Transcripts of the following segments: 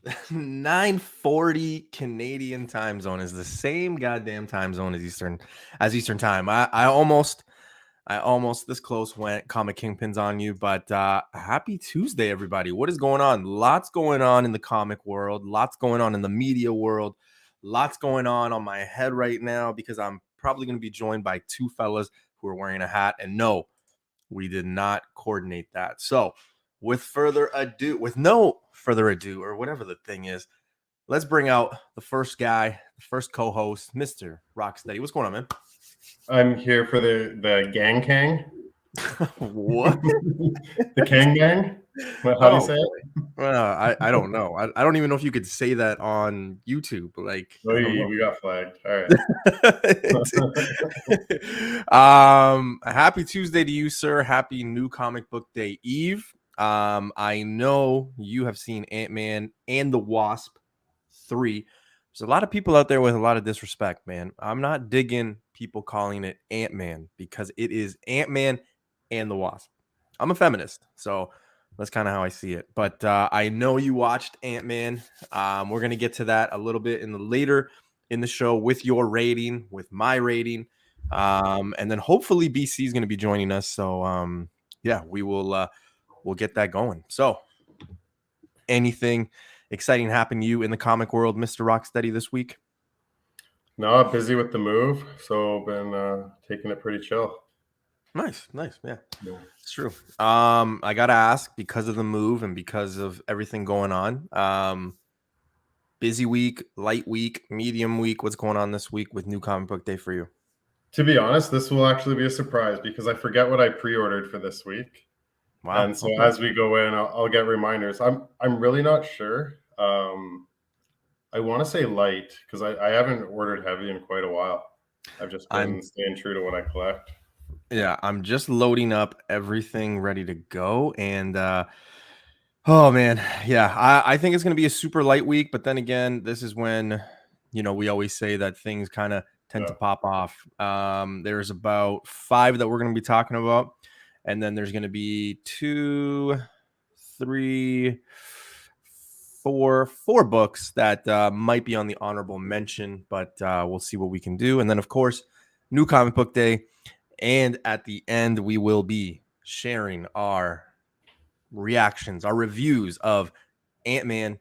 9:40 Canadian time zone is the same goddamn time zone as Eastern time. I almost this close went Comic Kingpins on you, but happy Tuesday, everybody. What is going on? Lots going on in the comic world, lots going on in the media world, lots going on my head right now because I'm probably going to be joined by two fellas who are wearing a hat. And no, we did not coordinate that. So with no further ado, or whatever the thing is, let's bring out the first guy, the first co-host, Mr. Rocksteady. What's going on, man? I'm here for the gang kang. What? The Kang gang? How do you say it? I don't know. I don't even know if you could say that on YouTube. Like, We got flagged. All right. Happy Tuesday to you, sir. Happy New Comic Book Day Eve. I know you have seen Ant-Man and the Wasp 3. There's a lot of people out there with a lot of disrespect, man. I'm not digging people calling it Ant-Man because it is Ant-Man and the Wasp. I'm a feminist, so that's kind of how I see it. But I know you watched Ant-Man. We're going to get to that a little bit later in the show with your rating, with my rating. And then hopefully BC is going to be joining us. So, yeah, we'll get that going. So anything exciting happened to you in the comic world, Mr. Rocksteady, this week? No, busy with the move. So been taking it pretty chill. Nice. Yeah, it's true. I gotta ask, because of the move and because of everything going on, busy week, light week, medium week, what's going on this week with New Comic Book Day for you? To be honest, this will actually be a surprise because I forget what I pre-ordered for this week. Wow. And so as we go in, I'll get reminders. I'm really not sure. I want to say light because I haven't ordered heavy in quite a while. I've just been staying true to what I collect. Yeah, I'm just loading up everything ready to go. And oh man, yeah, I think it's going to be a super light week. But then again, this is when, we always say that things kind of tend to pop off. There's about 5 that we're going to be talking about. And then there's going to be 2, 3, 4 books that might be on the honorable mention, but we'll see what we can do. And then, of course, New Comic Book Day. And at the end, we will be sharing our reactions, our reviews of Ant-Man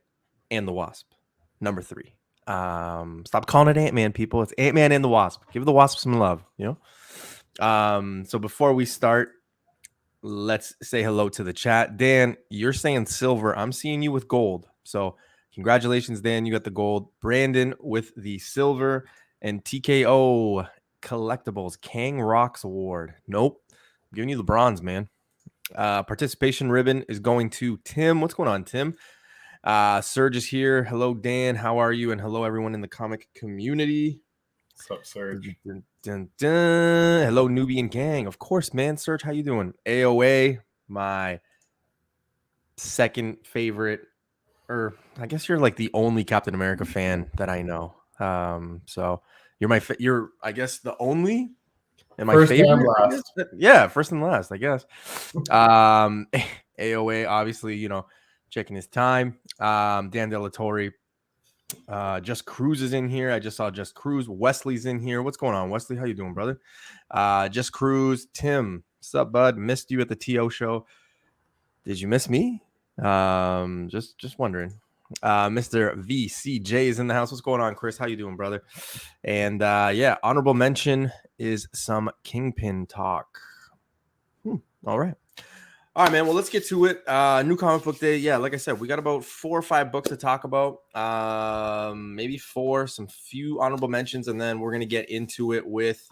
and the Wasp, number 3. Stop calling it Ant-Man, people. It's Ant-Man and the Wasp. Give the Wasp some love, So before we start, let's say hello to the chat. Dan, you're saying silver. I'm seeing you with gold. So congratulations, Dan. You got the gold. Brandon with the silver. And TKO Collectibles Kang Rocks Award. Nope. I'm giving you the bronze, man. Participation ribbon is going to Tim. What's going on, Tim? Serge is here. Hello, Dan. How are you? And hello, everyone in the comic community. What's up, Serge? Dun, dun, dun. Hello, Newbie and gang. Of course, man. Serge, how you doing? AOA, my second favorite, or I guess you're like the only Captain America fan that I know. So you're I guess the only and my first favorite. And last. Yeah, first and last, I guess. AOA, obviously, checking his time. Dan Delatorre. Just Cruz is in here. I just saw Just Cruz. Wesley's in here. What's going on, Wesley? How you doing, brother? Just Cruz. Tim, what's up, bud? Missed you at the TO show. Did you miss me? Just wondering. Mr. VCJ is in the house. What's going on, Chris? How you doing, brother? And yeah, honorable mention is some Kingpin talk. All right, man. Well, let's get to it. New Comic Book Day. Yeah, like I said, we got about 4 or 5 books to talk about. Maybe 4, some few honorable mentions, and then we're gonna get into it with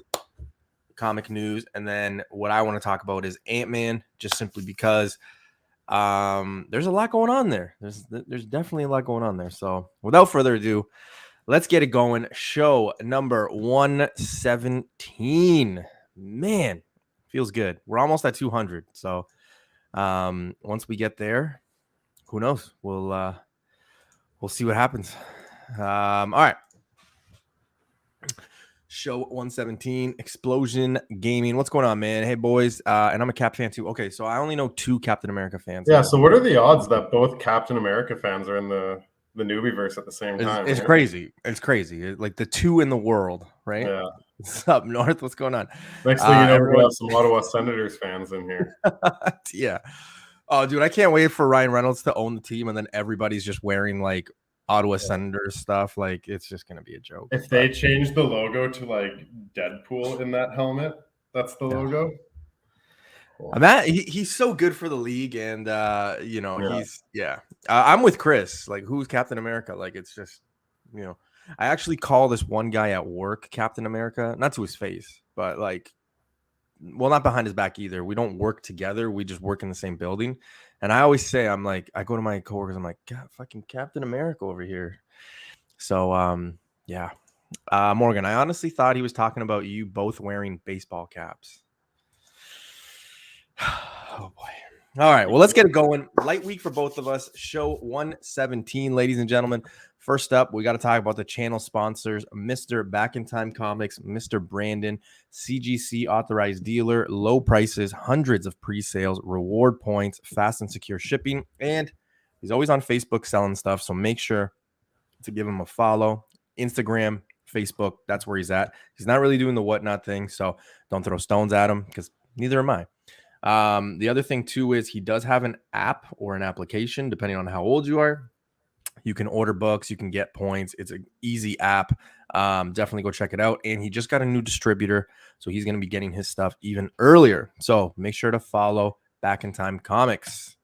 comic news. And then what I want to talk about is Ant-Man, just simply because there's a lot going on there. There's definitely a lot going on there. So without further ado, let's get it going. Show number 117. Man, feels good. We're almost at 200. So once we get there, who knows? We'll see what happens. All right. Show 117, Explosion Gaming. What's going on, man? Hey, boys. And I'm a Cap fan, too. Okay, so I only know 2 Captain America fans. Yeah, so what are the odds that both Captain America fans are in the the Newbieverse at the same time. It's right? crazy. It's crazy. Like the two in the world, right? Yeah. What's up, North? What's going on? Next thing you know, we're gonna Everyone, have some Ottawa Senators fans in here. yeah. Oh, dude, I can't wait for Ryan Reynolds to own the team, and then everybody's just wearing like Ottawa Senators stuff. Like it's just gonna be a joke. If they change the logo to like Deadpool in that helmet, that's the logo. Cool. He's so good for the league, and I'm with Chris. Like, who's Captain America? Like, it's just, I actually call this one guy at work Captain America, not to his face, but like, well, not behind his back either. We don't work together. We just work in the same building. And I always say, I'm like, I go to my coworkers, I'm like, God, fucking Captain America over here. So, Morgan, I honestly thought he was talking about you both wearing baseball caps. Oh boy. All right. Well, let's get it going. Light week for both of us. Show 117, ladies and gentlemen. First up, we got to talk about the channel sponsors, Mr. Back in Time Comics, Mr. Brandon, CGC authorized dealer, low prices, hundreds of pre-sales, reward points, fast and secure shipping, and he's always on Facebook selling stuff. So make sure to give him a follow. Instagram, Facebook, that's where he's at. He's not really doing the whatnot thing, so don't throw stones at him because neither am I. The other thing too is he does have an app or an application, depending on how old you are. You can order books, you can get points. It's an easy app. Definitely go check it out. And he just got a new distributor, so he's going to be getting his stuff even earlier. So make sure to follow Back in Time Comics.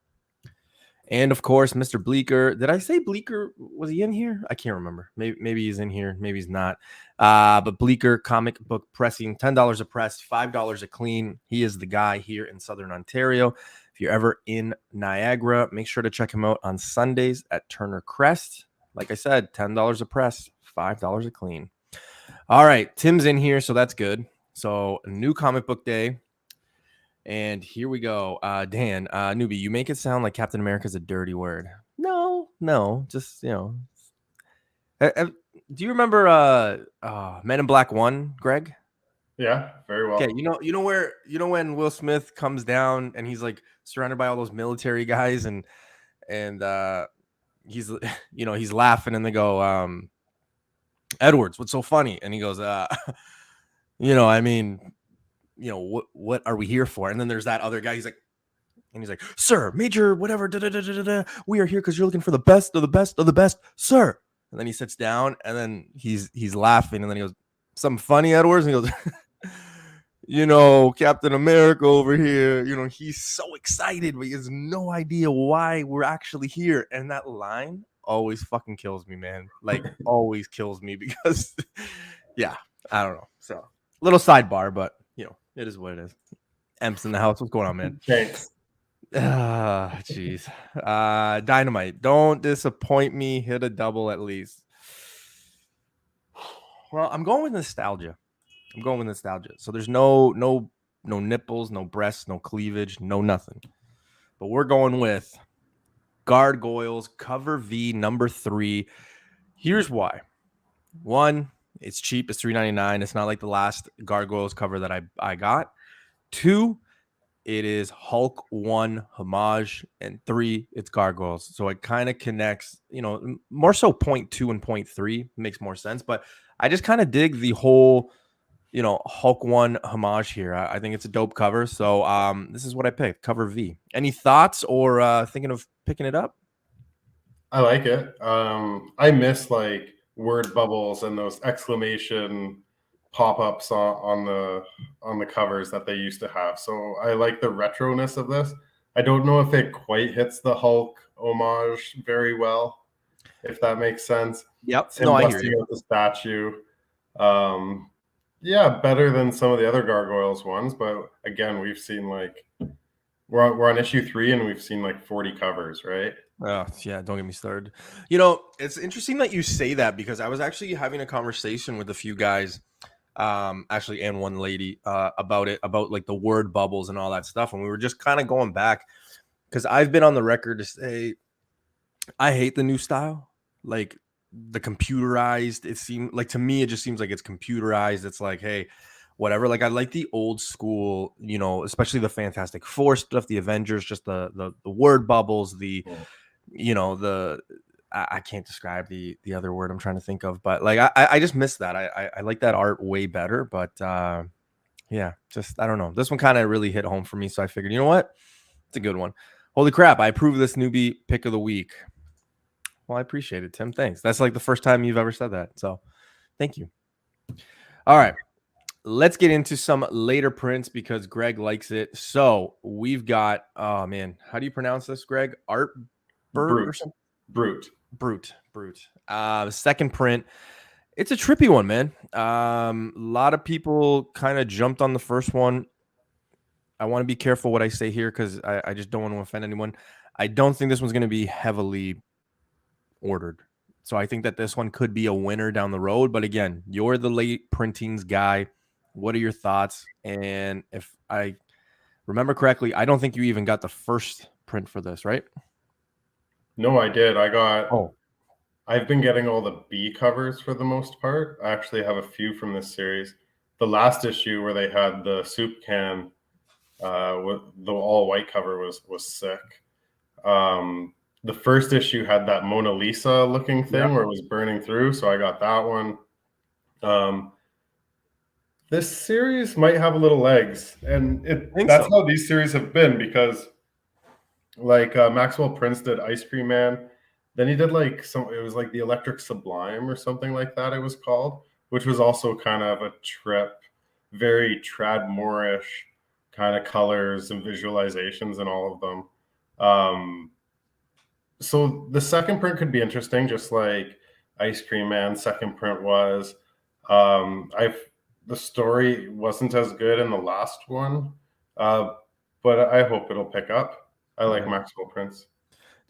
And of course, Mr. Bleeker. Did I say Bleeker? Was he in here? I can't remember. Maybe he's in here. Maybe he's not. But Bleeker comic book pressing, $10 a press, $5 a clean. He is the guy here in Southern Ontario. If you're ever in Niagara, make sure to check him out on Sundays at Turner Crest. Like I said, $10 a press, $5 a clean. All right, Tim's in here, so that's good. So a new comic book day. And here we go. Dan, Newbie, you make it sound like Captain America is a dirty word. No, just, do you remember Men in Black 1, Greg? Yeah, very well. Okay, you know when Will Smith comes down and he's like surrounded by all those military guys and he's he's laughing and they go, Edwards, what's so funny? And he goes, what are we here for? And then there's that other guy. He's like, sir, Major, whatever. We are here because you're looking for the best of the best of the best, sir. And then he sits down and then he's laughing. And then he goes, something funny, Edwards? And he goes, Captain America over here, he's so excited, but he has no idea why we're actually here. And that line always fucking kills me, man. Like, always kills me because, yeah, I don't know. So, little sidebar, but, it is what it is. Emp's in the house. What's going on, man? Thanks. Jeez. Dynamite. Don't disappoint me. Hit a double at least. Well, I'm going with nostalgia. So there's no nipples, no breasts, no cleavage, no nothing. But we're going with Gargoyles cover V number 3. Here's why. 1, it's cheap. It's $3.99. It's not like the last Gargoyles cover that I got. 2, it is Hulk 1 homage. And 3, it's Gargoyles. So it kind of connects, more so point 2 and point 3 makes more sense. But I just kind of dig the whole, Hulk 1 homage here. I think it's a dope cover. So this is what I picked, cover V. Any thoughts or thinking of picking it up? I like it. I miss like word bubbles and those exclamation pop-ups on the covers that they used to have. So I like the retroness of this. I don't know if it quite hits the Hulk homage very well, if that makes sense. Yep. No, I hear you. With the statue. Yeah, better than some of the other Gargoyles ones, but again, we've seen like we're on issue 3 and we've seen like 40 covers, right? Oh, yeah, don't get me started. It's interesting that you say that because I was actually having a conversation with a few guys, actually, and one lady about like the word bubbles and all that stuff. And we were just kind of going back because I've been on the record to say I hate the new style. Like the computerized, it seemed like to me, it just seems like it's computerized. It's like, hey, whatever. Like I like the old school, especially the Fantastic Four stuff, the Avengers, just the word bubbles, the I can't describe the other word I'm trying to think of, but like I just missed that. I like that art way better, but yeah, just I don't know. This one kind of really hit home for me, so I figured, you know what, it's a good one. Holy crap! I approve this newbie pick of the week. Well, I appreciate it, Tim. Thanks. That's like the first time you've ever said that, so thank you. All right, let's get into some later prints because Greg likes it. So we've got, oh man, how do you pronounce this, Greg? Brute. Second print. It's a trippy one, man. A lot of people kind of jumped on the first one. I want to be careful what I say here because I just don't want to offend anyone. I don't think this one's going to be heavily ordered. So I think that this one could be a winner down the road. But again, you're the late printings guy. What are your thoughts? And if I remember correctly, I don't think you even got the first print for this, right? No, I did. I've been getting all the B covers for the most part. I actually have a few from this series. The last issue where they had the soup can with the all white cover was sick. The first issue had that Mona Lisa looking thing where it was burning through, so I got that one. This series might have a little legs, and that's how these series have been because, like Maxwell Prince did Ice Cream Man, then he did like it was like the Electric Sublime or something like that. It was called, which was also kind of a trip, very Tradmore-ish kind of colors and visualizations and all of them. So the second print could be interesting, just like Ice Cream Man second print was. The story wasn't as good in the last one, but I hope it'll pick up. I like Maxwell Prince.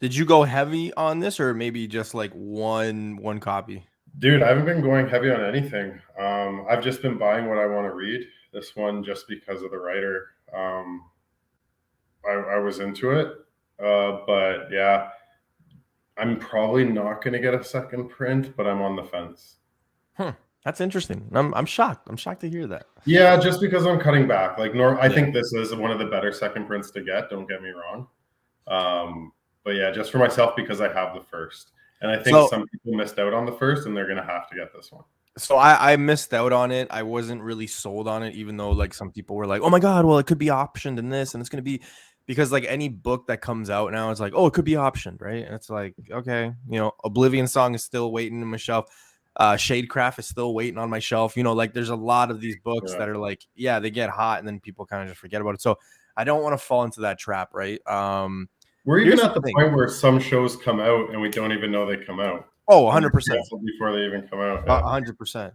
Did you go heavy on this, or maybe just like one copy? Dude, I haven't been going heavy on anything. I've just been buying what I want to read. This one just because of the writer. I was into it, but yeah. I'm probably not going to get a second print, but I'm on the fence. That's interesting. I'm shocked. I'm shocked to hear that. Yeah, just because I'm cutting back. Like, I think this is one of the better second prints to get. Don't get me wrong. But yeah, just for myself because I have the first, and I think some people missed out on the first, and they're going to have to get this one. So I missed out on it. I wasn't really sold on it, even though like some people were like, "Oh my god, well it could be optioned in this, and it's going to be." Because like any book that comes out now, it's like, oh, it could be optioned, right? And it's like, okay, Oblivion Song is still waiting on my shelf. Shadecraft is still waiting on my shelf. Like there's a lot of these books that are like, yeah, they get hot and then people kind of just forget about it. So I don't want to fall into that trap, right? We're even at the point where some shows come out and we don't even know they come out. Oh, 100%. Before they even come out. 100%.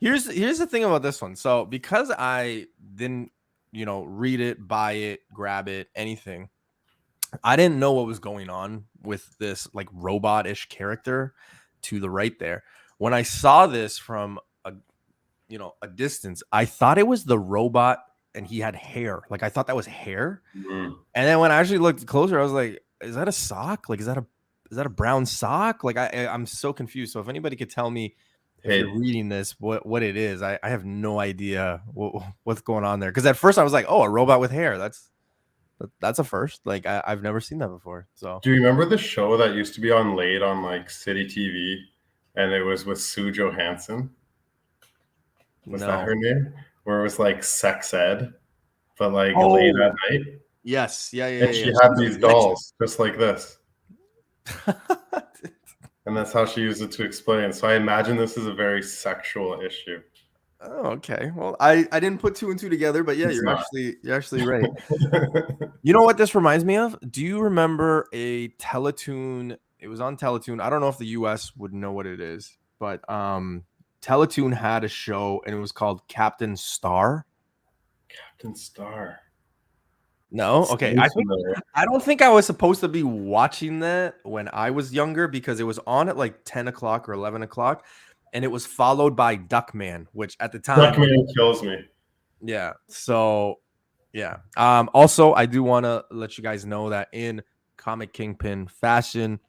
Here's the thing about this one. So because I didn't read it, buy it, grab it, anything. I didn't know what was going on with this like robot-ish character to the right there. When I saw this from a distance, I thought it was the robot and he had hair. Like I thought that was hair. Mm-hmm. And then when I actually looked closer, I was like, is that a sock? Like, is that a brown sock? Like I'm so confused. So if anybody could tell me if you're reading this, what it is, I have no idea what's going on there. Because at first I was like, oh, a robot with hair. That's a first. Like I've never seen that before. So do you remember the show that used to be on late on like City TV, and it was with Sue Johansson? Was that her name? Where it was like sex ed, but like late at night. Yes, yeah. And she had these dolls just like this. And that's how she used it to explain. So I imagine this is a very sexual issue. Oh, okay. Well, I didn't put two and two together, but yeah, you're actually right. You know what this reminds me of? Do you remember a Teletoon? It was on Teletoon. I don't know if the US would know what it is, but Teletoon had a show and it was called Captain Star. Captain Star. No, okay. I don't think I was supposed to be watching that when I was younger because it was on at like 10 o'clock or 11 o'clock, and it was followed by Duckman, which at the time Duckman kills me. Yeah. So yeah. Also, I do want to let you guys know that in Comic Kingpin fashion,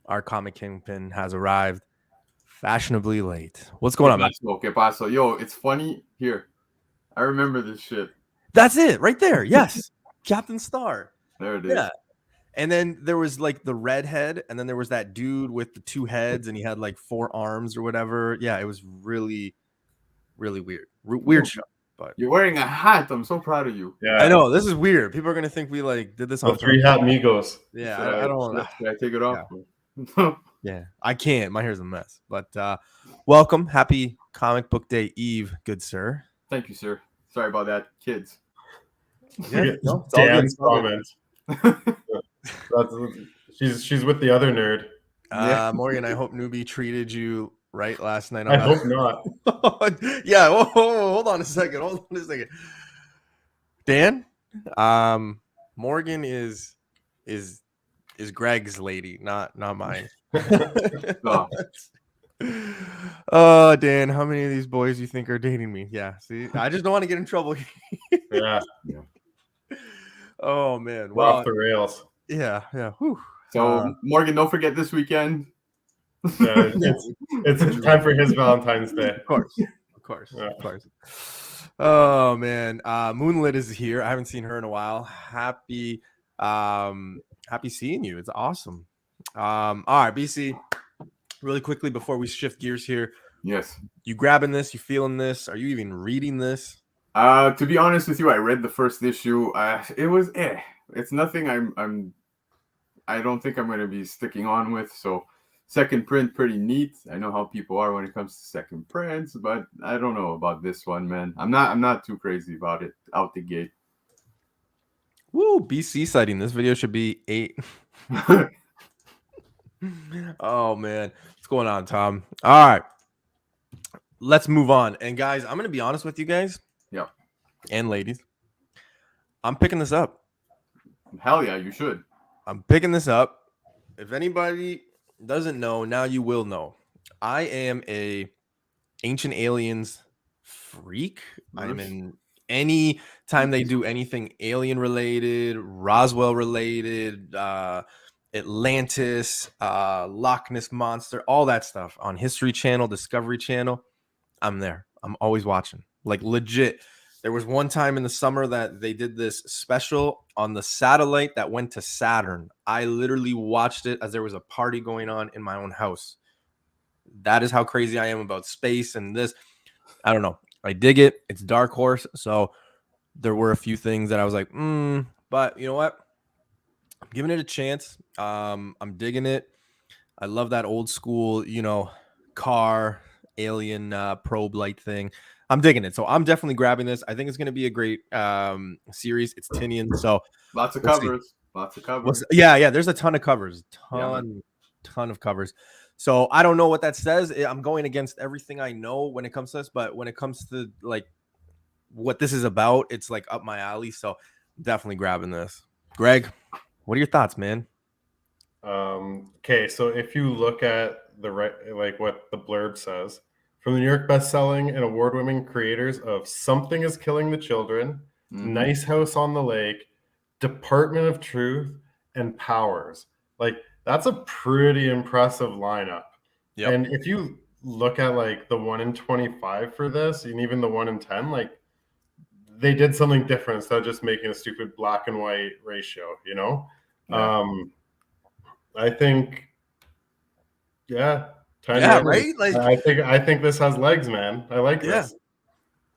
our Comic Kingpin has arrived fashionably late. What's going on, man? Okay, paso. Yo, it's funny here. I remember this shit. That's it right there. Yes. Captain Star. There it is. Yeah. And then there was like the redhead, and then there was that dude with the 2 heads, and he had like 4 arms or whatever. Yeah, it was really, really weird. Weird show. But You're wearing a hat. I'm so proud of you. Yeah, I know this is weird. People are gonna think we like did this the on 3 hat Migos. Yeah, Should I don't. Should I take it off? Yeah, I can't. My hair's a mess. But welcome, happy Comic Book Day Eve, good sir. Thank you, sir. Sorry about that, kids. Yeah, no, it's all good. Dan's It's all good. comment. She's with the other nerd. Morgan, I hope Newbie treated you right last night. I hope not. Yeah, whoa, hold on a second. Dan, Morgan is Greg's lady, not mine. Oh. Oh, Dan, how many of these boys you think are dating me? Yeah, see, I just don't want to get in trouble. Yeah. Oh man, We're off the rails. Yeah. Whew. So Morgan, don't forget this weekend. It's time for his Valentine's Day. Of course. Oh man, Moonlit is here. I haven't seen her in a while. Happy seeing you. It's awesome. All right, BC. Really quickly before we shift gears here. Yes. You grabbing this? You feeling this? Are you even reading this? To be honest with you, I read the first issue. It was It's nothing I don't think I'm going to be sticking on with. So second print, pretty neat. I know how people are when it comes to second prints, but I don't know about this one, man. I'm not too crazy about it out the gate. Woo, BC sighting. This video should be 8. Oh man, what's going on, Tom? All right, let's move on. And guys, I'm gonna be honest with you guys. Yeah. And ladies, I'm picking this up. Hell yeah, you should. I'm picking this up. If anybody doesn't know, now you will know. I am a Ancient Aliens freak. I'm in any time they do anything alien related, Roswell related, Atlantis, Loch Ness Monster, all that stuff on History Channel, Discovery Channel. I'm there. I'm always watching. Like legit. There was one time in the summer that they did this special on the satellite that went to Saturn. I literally watched it as there was a party going on in my own house. That is how crazy I am about space and this. I don't know. I dig it. It's Dark Horse. So there were a few things that I was like, but you know what? I'm giving it a chance. I'm digging it. I love that old school, car alien probe light thing. I'm digging it. So I'm definitely grabbing this. I think it's going to be a great series. It's Tinian. So lots of covers. Lots of covers. Yeah. There's a ton of covers. Ton of covers. So I don't know what that says. I'm going against everything I know when it comes to this, but when it comes to like what this is about, it's like up my alley. So definitely grabbing this. Greg, what are your thoughts, man? Okay, so if you look at what the blurb says, from the New York best-selling and award-winning creators of Something is Killing the Children, Nice House on the Lake, Department of Truth, and Powers. Like, that's a pretty impressive lineup. Yep. And if you look at like the 1 in 25 for this, and even the 1 in 10, like they did something different instead of just making a stupid black and white ratio, Yeah. I think, right? Like, I think this has legs, man. I like this.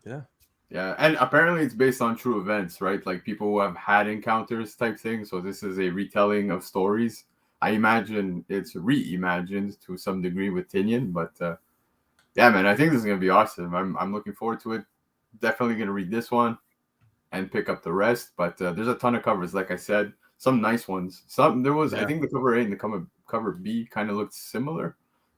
Yeah, and apparently it's based on true events, right? Like people who have had encounters type thing. So this is a retelling of stories. I imagine it's reimagined to some degree with Tinian, but yeah, man, I think this is gonna be awesome. I'm looking forward to it. Definitely gonna read this one and pick up the rest. But there's a ton of covers, like I said, some nice ones. I think the cover A and the cover B kind of looked similar.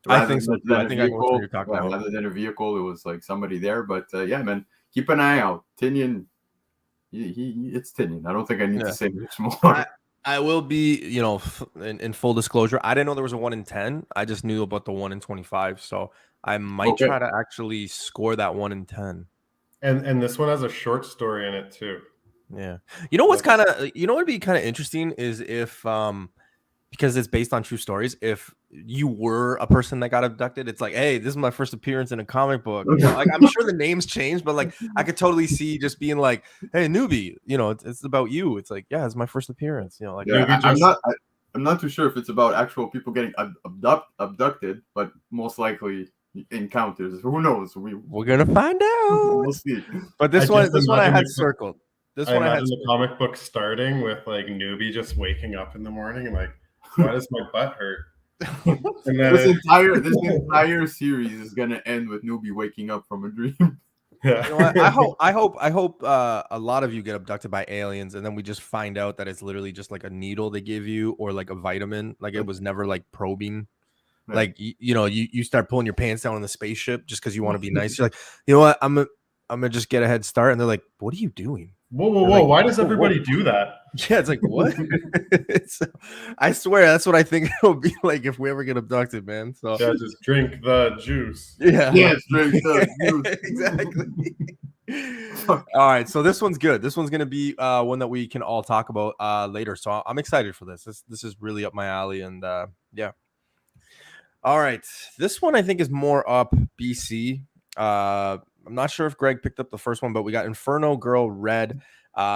I think so. I think I know what you're talking about. Rather than a vehicle, it was like somebody there. But yeah, man, keep an eye out. Tinian, it's Tinian. I don't think I need to say much more. I will be, in full disclosure, I didn't know there was a 1 in 10. I just knew about the 1 in 25. So I might try to actually score that 1 in 10. And this one has a short story in it too. Yeah. What'd be kind of interesting is if, because it's based on true stories, if you were a person that got abducted. It's like, hey, this is my first appearance in a comic book. You know, like I'm sure the names changed, but like I could totally see just being like, hey, newbie, you know, it's about you. It's like, yeah, it's my first appearance. You know, like yeah, I'm not too sure if it's about actual people getting abducted, but most likely encounters. Who knows? We're gonna find out. We'll see. But this one I had circled. This I one I had imagine the comic book starting with like Newbie just waking up in the morning and like, why does my butt hurt? And then this entire series is gonna end with Newbie waking up from a dream. Yeah. You know what? I hope a lot of you get abducted by aliens, and then we just find out that it's literally just like a needle they give you, or like a vitamin. Like it was never like probing. Right. Like you start pulling your pants down on the spaceship just because you want to be nice. You're like, you know what? I'm gonna just get a head start, and they're like, what are you doing? Whoa! Like, Why does everybody do that? Yeah, it's like what? I swear that's what I think it'll be like if we ever get abducted, man. So yeah, just drink the juice. Yeah, yes, drink the juice. Exactly. All right, so this one's good. This one's gonna be one that we can all talk about later. So I'm excited for this. This is really up my alley, and yeah. All right, this one I think is more up BC. I'm not sure if Greg picked up the first one, but we got Inferno Girl Red,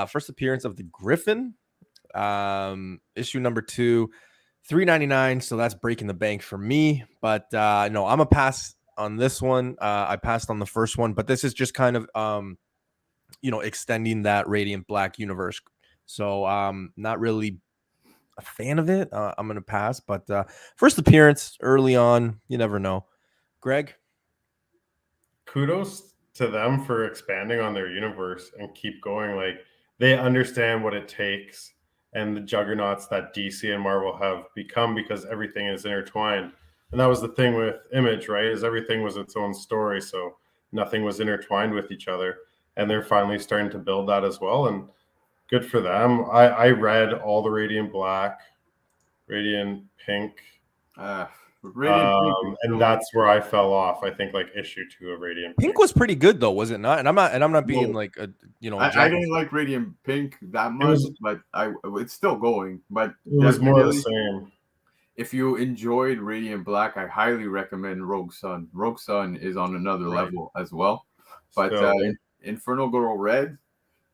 first appearance of the Griffin, issue number 2, $3.99. So that's breaking the bank for me. But no, I'm a pass on this one. I passed on the first one, but this is just kind of extending that Radiant Black universe. So not really a fan of it. I'm gonna pass. But first appearance early on, you never know. Greg, kudos to them for expanding on their universe and keep going. Like they understand what it takes and the juggernauts that DC and Marvel have become because everything is intertwined. And that was the thing with Image, right? Is everything was its own story, so nothing was intertwined with each other. And they're finally starting to build that as well. And good for them. I read all the Radiant Black, Radiant Pink. And that's where I fell off. I think like issue 2 of Radiant Pink was pretty good though, was it not? And I'm not being like a I didn't like Radiant Pink that much, but it's still going. But it was more of the same. If you enjoyed Radiant Black, I highly recommend Rogue Sun. Rogue Sun is on another level as well. But Inferno Girl Red,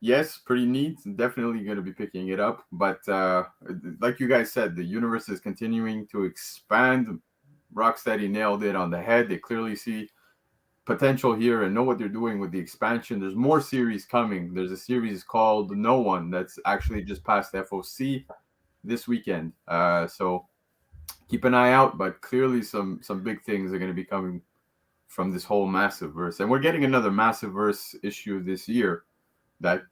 yes, pretty neat. Definitely going to be picking it up. But like you guys said, the universe is continuing to expand. Rocksteady nailed it on the head. They clearly see potential here and know what they're doing with the expansion. There's more series coming. There's a series called No One that's actually just passed FOC this weekend. So keep an eye out, but clearly some big things are going to be coming from this whole Massiveverse. And we're getting another Massiveverse issue this year that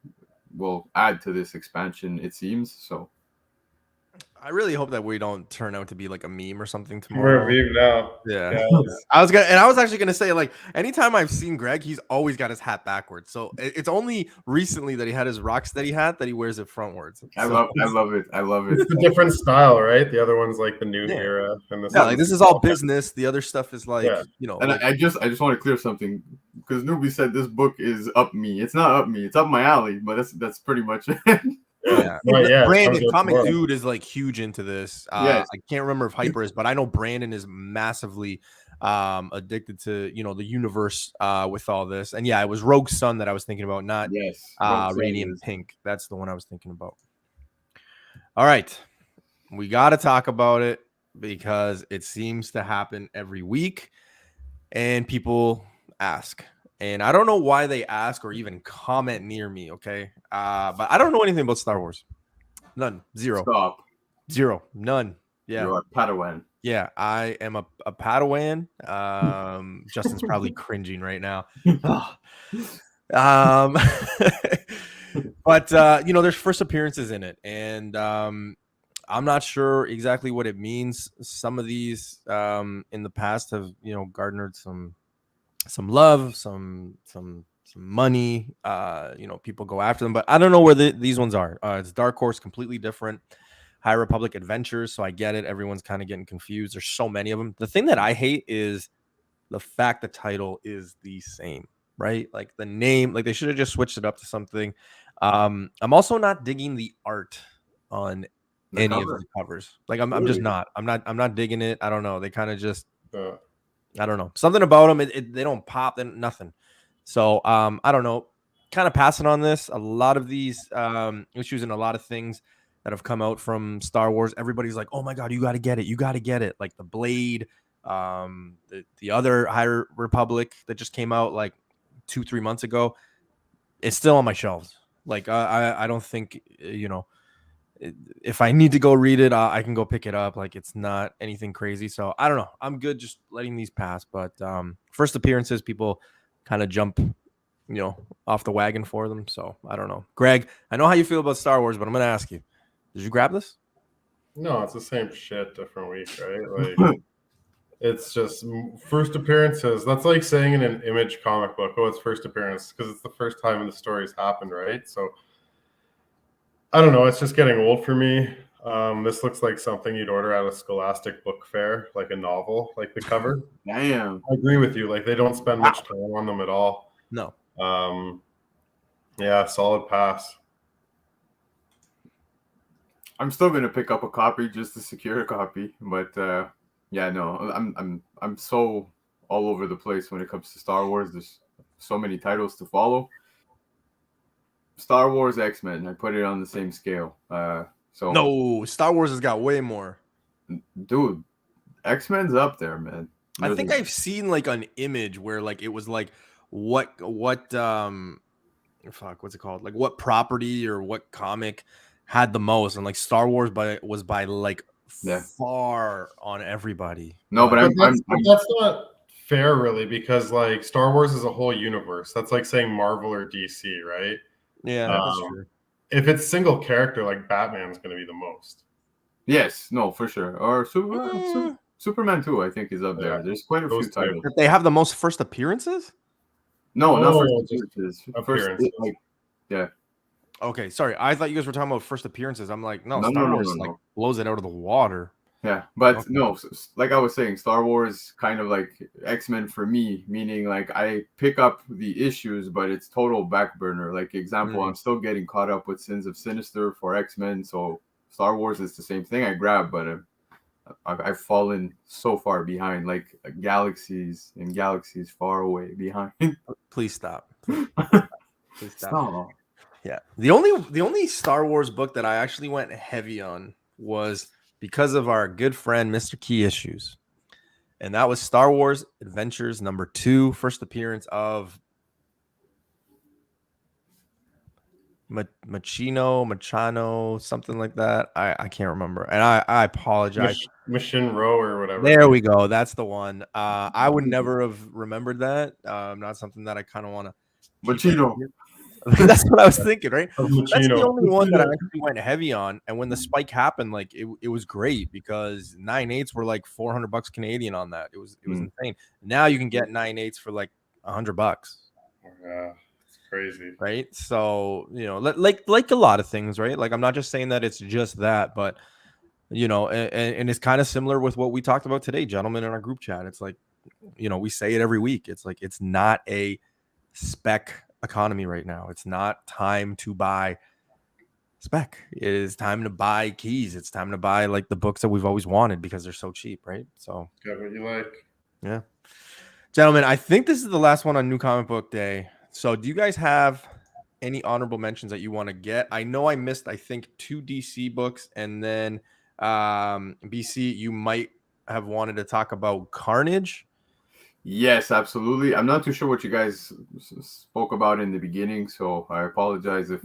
will add to this expansion, it seems. So I really hope that we don't turn out to be like a meme or something tomorrow. We're a meme now. Yeah. I was actually gonna say, like, anytime I've seen Greg, he's always got his hat backwards. So it's only recently that he had his Rocksteady hat that he wears it frontwards. I love it. It's a different style, right? The other one's like the new era, and this is all business. The other stuff is like, And like, I just want to clear something because Newbie said this book is up me. It's not up me. It's up my alley. But that's pretty much it. Brandon, Comic Dude, is like huge into this. Yes. I can't remember if Hyper is, but I know Brandon is massively addicted to the universe with all this. And it was Rogue Sun that I was thinking about, not Radiant Pink. That's the one I was thinking about. All right, we got to talk about it because it seems to happen every week, and people ask. And I don't know why they ask or even comment near me, okay? But I don't know anything about Star Wars. None. Zero. Stop. Zero. None. Yeah. You're a Padawan. Yeah, I am a Padawan. Justin's probably cringing right now. But there's first appearances in it, and I'm not sure exactly what it means. Some of these in the past have garnered some love, some money. People go after them, but I don't know where these ones are. It's Dark Horse, completely different. High Republic Adventures, so I get it. Everyone's kind of getting confused. There's so many of them. The thing that I hate is the fact the title is the same, right? Like the name, like they should have just switched it up to something. I'm also not digging the art on any of the covers. Like I'm just not. I'm not digging it. I don't know. They kind of just I don't know. Something about them. They don't pop. Then nothing. So I don't know. Kind of passing on this. A lot of these issues and a lot of things that have come out from Star Wars. Everybody's like, oh my god, you got to get it. You got to get it. Like the Blade, the other High Republic that just came out like 2-3 months ago. It's still on my shelves. Like I don't think, you know, if I need to go read it, I can go pick it up. Like it's not anything crazy. So I don't know. I'm good just letting these pass. But first appearances, people kind of jump, you know, off the wagon for them. So I don't know. Greg, I know how you feel about Star Wars, but I'm going to ask you, did you grab this? No, it's the same shit, different week, right? Like it's just first appearances. That's like saying in an Image comic book, oh, it's first appearance because it's the first time the story's happened, right? So I don't know. It's just getting old for me. This looks like something you'd order at a Scholastic book fair, like a novel, like the cover. Damn. I agree with you. Like they don't spend much time on them at all. No. Yeah, solid pass. I'm still gonna pick up a copy just to secure a copy, but yeah, no, I'm so all over the place when it comes to Star Wars. There's so many titles to follow. Star Wars, X-Men, I put it on the same scale. So no, Star Wars has got way more. Dude, X-Men's up there, man. I think I've seen like an image where like it was like what what's it called? Like what property or what comic had the most, and like Star Wars was by like far on everybody. No, but that's not fair, really, because like Star Wars is a whole universe. That's like saying Marvel or DC, right? Yeah, that's true. If it's single character, like Batman's going to be the most. Yes, no, for sure. Or Superman 2, I think, is up there. Yeah. There's quite a few titles. They have the most first appearances? No, not first appearances. Appearances. Yeah. Okay, sorry. I thought you guys were talking about first appearances. I'm like, no, Star Wars like blows it out of the water. Yeah, but no, like I was saying, Star Wars kind of like X-Men for me, meaning like I pick up the issues, but it's total back burner. Like example, I'm still getting caught up with Sins of Sinister for X-Men, so Star Wars is the same thing I grab, but I've fallen so far behind, like galaxies and galaxies far away behind. Please stop. Please stop. Yeah, the only Star Wars book that I actually went heavy on was because of our good friend Mr. Key Issues, and that was Star Wars Adventures #2, first appearance of Machino, something like that. I can't remember, and I apologize. Mission Row or whatever. There we go. That's the one. I would never have remembered that. Not something that I kind of want to. Machino. That's what I was thinking, right? That's the only one that I actually went heavy on. And when the spike happened, like it was great because 9/8 were like $400 Canadian on that. It was insane. Now you can get 9/8 for like $100. Yeah, it's crazy, right? So you know, like a lot of things, right? Like I'm not just saying that it's just that, but you know, and it's kind of similar with what we talked about today, gentlemen, in our group chat. It's like, you know, we say it every week. It's like it's not a spec economy right now. It's not time to buy spec. It is time to buy keys. It's time to buy like the books that we've always wanted because they're so cheap, right? So get what you like. Yeah, gentlemen, I think this is the last one on New Comic Book Day. So do you guys have any honorable mentions that you want to get? I know I missed, I think, 2 DC books, and then BC, you might have wanted to talk about Carnage. Yes, absolutely. I'm not too sure what you guys spoke about in the beginning, so I apologize if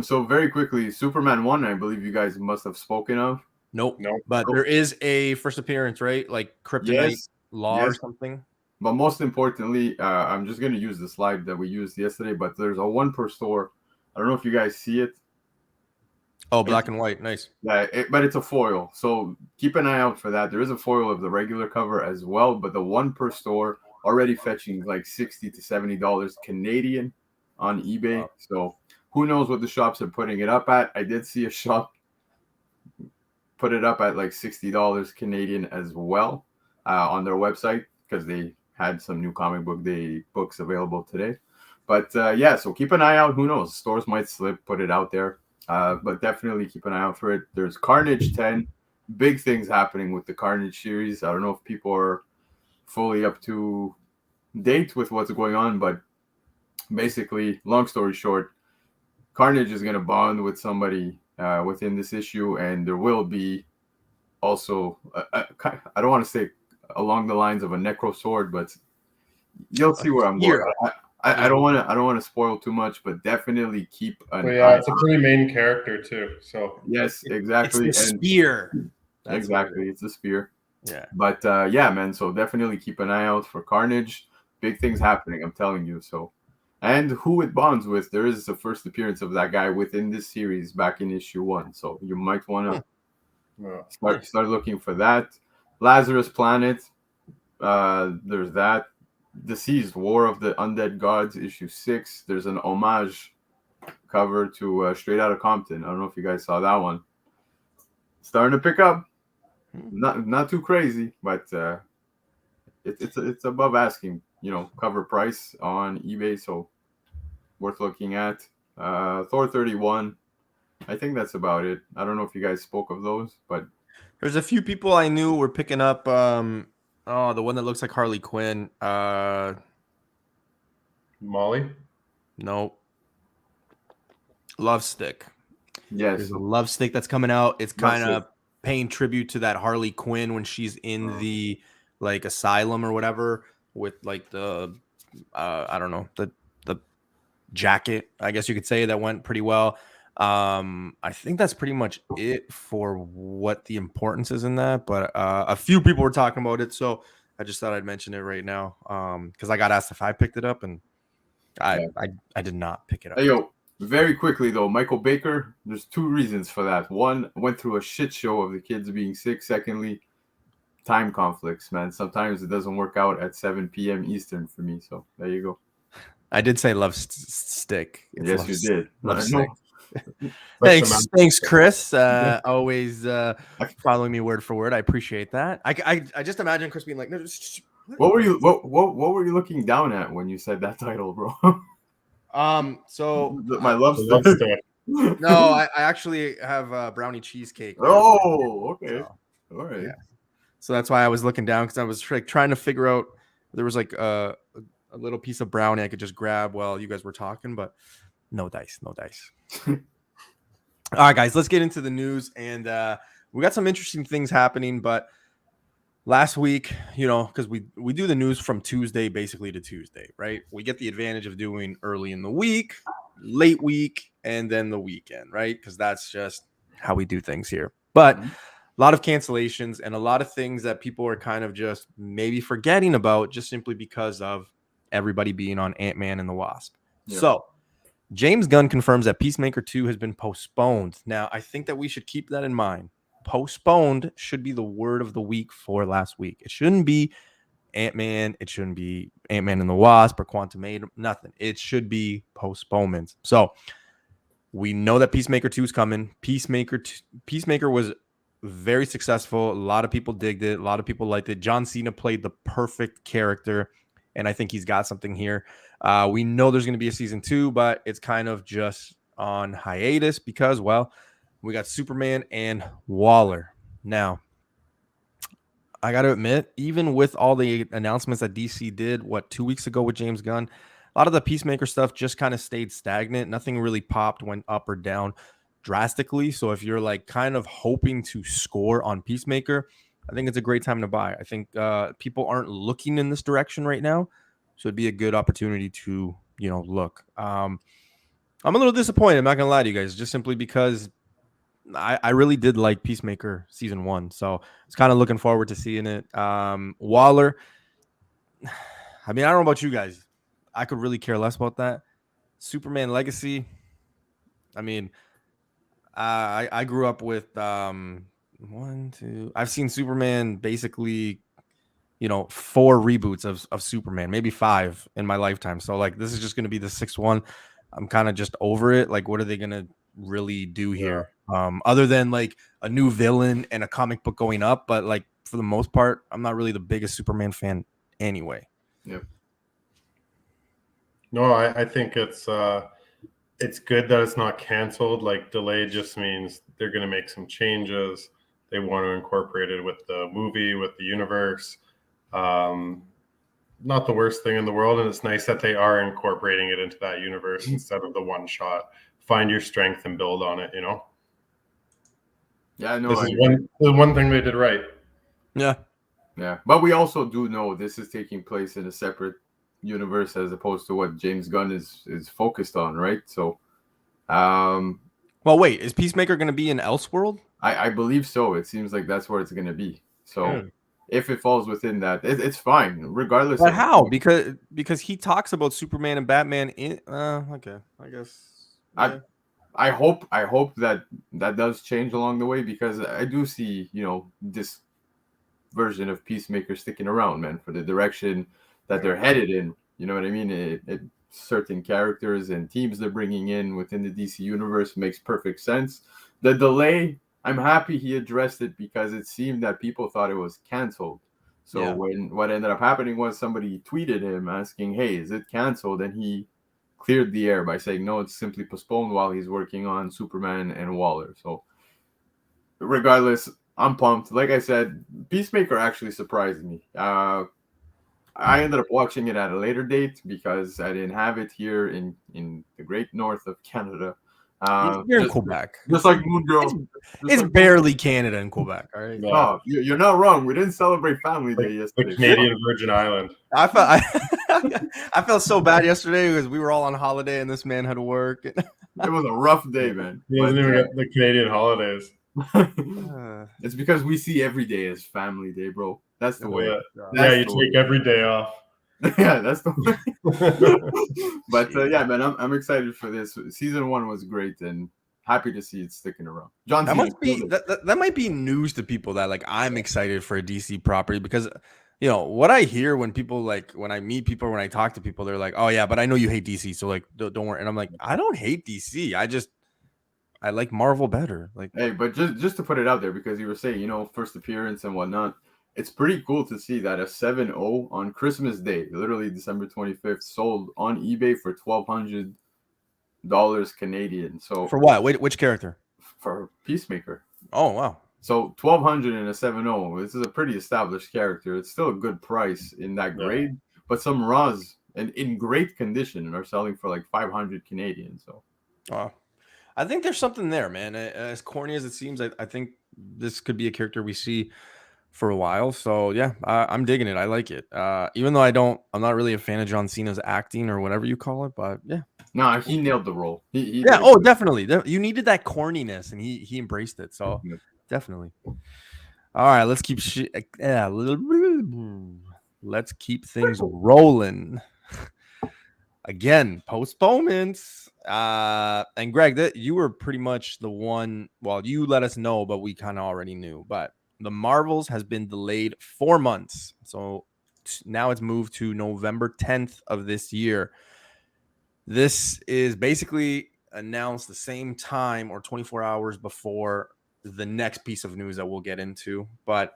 so very quickly, Superman 1, I believe you guys must have spoken of. Nope. But there is a first appearance, right? Like Kryptonite Law or something. But most importantly, I'm just going to use the slide that we used yesterday, but there's a 1 per store. I don't know if you guys see it. Oh, black and white. Nice. Yeah, but it's a foil. So keep an eye out for that. There is a foil of the regular cover as well, but the 1 per store already fetching like $60 to $70 Canadian on eBay. Wow. So who knows what the shops are putting it up at. I did see a shop put it up at like $60 Canadian as well on their website because they had some New Comic Book Day books available today. But yeah, so keep an eye out. Who knows? Stores might slip, put it out there. but definitely keep an eye out for it. There's Carnage 10. Big things happening with the Carnage series. I don't know if people are fully up to date with what's going on, but basically, long story short, Carnage is going to bond with somebody within this issue, and there will be also, I don't want to say along the lines of a necro sword, but you'll see where I'm going. I don't want to spoil too much, but definitely keep an eye. It's a pretty main character too. So yes, exactly. It's the spear. Exactly, it's a spear. Yeah. But yeah, man. So definitely keep an eye out for Carnage. Big things happening, I'm telling you. So, and who it bonds with, there is the first appearance of that guy within this series back in issue 1. So you might want to start looking for that. Lazarus Planet. There's that. Deceased War of the Undead Gods, issue 6. There's an homage cover to Straight Outta Compton. I don't know if you guys saw that one. Starting to pick up. Not too crazy, but it's above asking, cover price on eBay, so worth looking at. Thor 31. I think that's about it. I don't know if you guys spoke of those, but there's a few people I knew were picking up the one that looks like Harley Quinn. Molly? No. Love Stick. Yes. There's a Love Stick that's coming out. It's kind of paying tribute to that Harley Quinn when she's in the like asylum or whatever with like the I don't know, the jacket, I guess you could say, that went pretty well. I think that's pretty much it for what the importance is in that, but a few people were talking about it, so I just thought I'd mention it right now because I got asked if I picked it up, and I did not pick it up. Hey, yo, very quickly though, Michael Baker, there's 2 reasons for that. One, went through a shit show of the kids being sick. Secondly, time conflicts, man. Sometimes it doesn't work out at 7 p.m. Eastern for me, so there you go. I did say Love Stick. It's yes, you did. Love Stick. Thanks, Chris. Always following me word for word. I appreciate that. I just imagine Chris being like, "No, what were you looking down at when you said that title, bro?" So my love Stick. No, I actually have brownie cheesecake. Oh, okay, so, all right. Yeah. So that's why I was looking down, because I was like trying to figure out there was like a little piece of brownie I could just grab while you guys were talking, but no dice. All right, guys, let's get into the news. And we got some interesting things happening. But last week, because we do the news from Tuesday basically to Tuesday, right? We get the advantage of doing early in the week, late week, and then the weekend, right? Because that's just how we do things here. But a lot of cancellations and a lot of things that people are kind of just maybe forgetting about just simply because of everybody being on Ant-Man and the Wasp. Yeah. So James Gunn confirms that Peacemaker 2 has been postponed. Now, I think that we should keep that in mind. Postponed should be the word of the week for last week. It shouldn't be Ant-Man. It shouldn't be Ant-Man and the Wasp or Quantum, nothing. It should be postponements. So we know that Peacemaker 2 is coming. Peacemaker was very successful. A lot of people digged it. A lot of people liked it. John Cena played the perfect character, and I think he's got something here. We know there's going to be a season 2, but it's kind of just on hiatus because, well, we got Superman and Waller. Now, I got to admit, even with all the announcements that DC did, 2 weeks ago with James Gunn, a lot of the Peacemaker stuff just kind of stayed stagnant. Nothing really popped, went up or down drastically. So if you're like kind of hoping to score on Peacemaker, I think it's a great time to buy. I think people aren't looking in this direction right now, so it'd be a good opportunity to look. I'm a little disappointed, I'm not gonna lie to you guys, just simply because I really did like Peacemaker season 1, so I was kind of looking forward to seeing it. Waller, I mean, I don't know about you guys, I could really care less about that. Superman Legacy, I mean, I grew up with I've seen Superman basically 4 reboots of Superman, maybe 5 in my lifetime. So like this is just going to be the 6th one. I'm kind of just over it. Like, what are they going to really do here? Other than like a new villain and a comic book going up, but like for the most part, I'm not really the biggest Superman fan anyway. Yep. No, I think it's it's good that it's not canceled. Like delayed just means they're going to make some changes. They want to incorporate it with the movie, with the universe. Not the worst thing in the world, and it's nice that they are incorporating it into that universe instead of the one shot. Find your strength and build on it. Yeah, no, this is the one thing they did right. Yeah. But we also do know this is taking place in a separate universe as opposed to what James Gunn is focused on, right? So, well, wait, is Peacemaker going to be in Elseworld? I believe so. It seems like that's where it's going to be. So, if it falls within that, it's fine, regardless. But how? Because he talks about Superman and Batman in. Okay, I guess. Yeah. I hope that does change along the way, because I do see this version of Peacemaker sticking around, man, for the direction that they're headed in. You know what I mean? Certain characters and teams they're bringing in within the DC universe makes perfect sense. The delay, I'm happy he addressed it, because it seemed that people thought it was canceled. So when what ended up happening was somebody tweeted him asking, "Hey, is it canceled?" And he cleared the air by saying, "No, it's simply postponed while he's working on Superman and Waller." So regardless, I'm pumped. Like I said, Peacemaker actually surprised me. I ended up watching it at a later date because I didn't have it here in the great north of Canada. You're in Quebec. Just like Moondro. It's barely Canada and Quebec, all right? Oh, you're not wrong. We didn't celebrate Family Day yesterday. The Canadian Virgin Island. I felt so bad yesterday because we were all on holiday and this man had to work. It was a rough day, man. He doesn't even get the Canadian holidays. It's because we see every day as Family Day, bro. That's the way. You take every day off. Yeah, that's the way. But yeah, man, I'm excited for this. Season 1 was great, and happy to see it sticking around. John, that might be news to people that like I'm excited for a DC property, because what I hear when people when I meet people, when I talk to people, they're like, "Oh yeah, but I know you hate DC, so like don't worry." And I'm like, I don't hate DC. I like Marvel better. Like, hey, but just to put it out there, because you were saying, first appearance and whatnot, it's pretty cool to see that a 7.0 on Christmas Day, literally December 25th, sold on eBay for $1,200 Canadian. So for what? Wait, which character? For Peacemaker. Oh wow. So $1,200 in a 7.0. This is a pretty established character. It's still a good price in that grade, but some raws and in great condition are selling for like 500 Canadian. So, I think there's something there, man. As corny as it seems, I think this could be a character we see for a while. So yeah, I'm digging it. I like it. Even though I'm not really a fan of John Cena's acting or whatever you call it, but yeah. No, he nailed the role. He definitely. You needed that corniness, and he embraced it. So definitely. All right, let's keep let's keep things rolling. Again, postponements. And Greg, you were pretty much the one. Well, you let us know, but we kind of already knew. But the Marvels has been delayed 4 months, so now it's moved to November 10th of this year. This is basically announced the same time or 24 hours before the next piece of news that we'll get into. But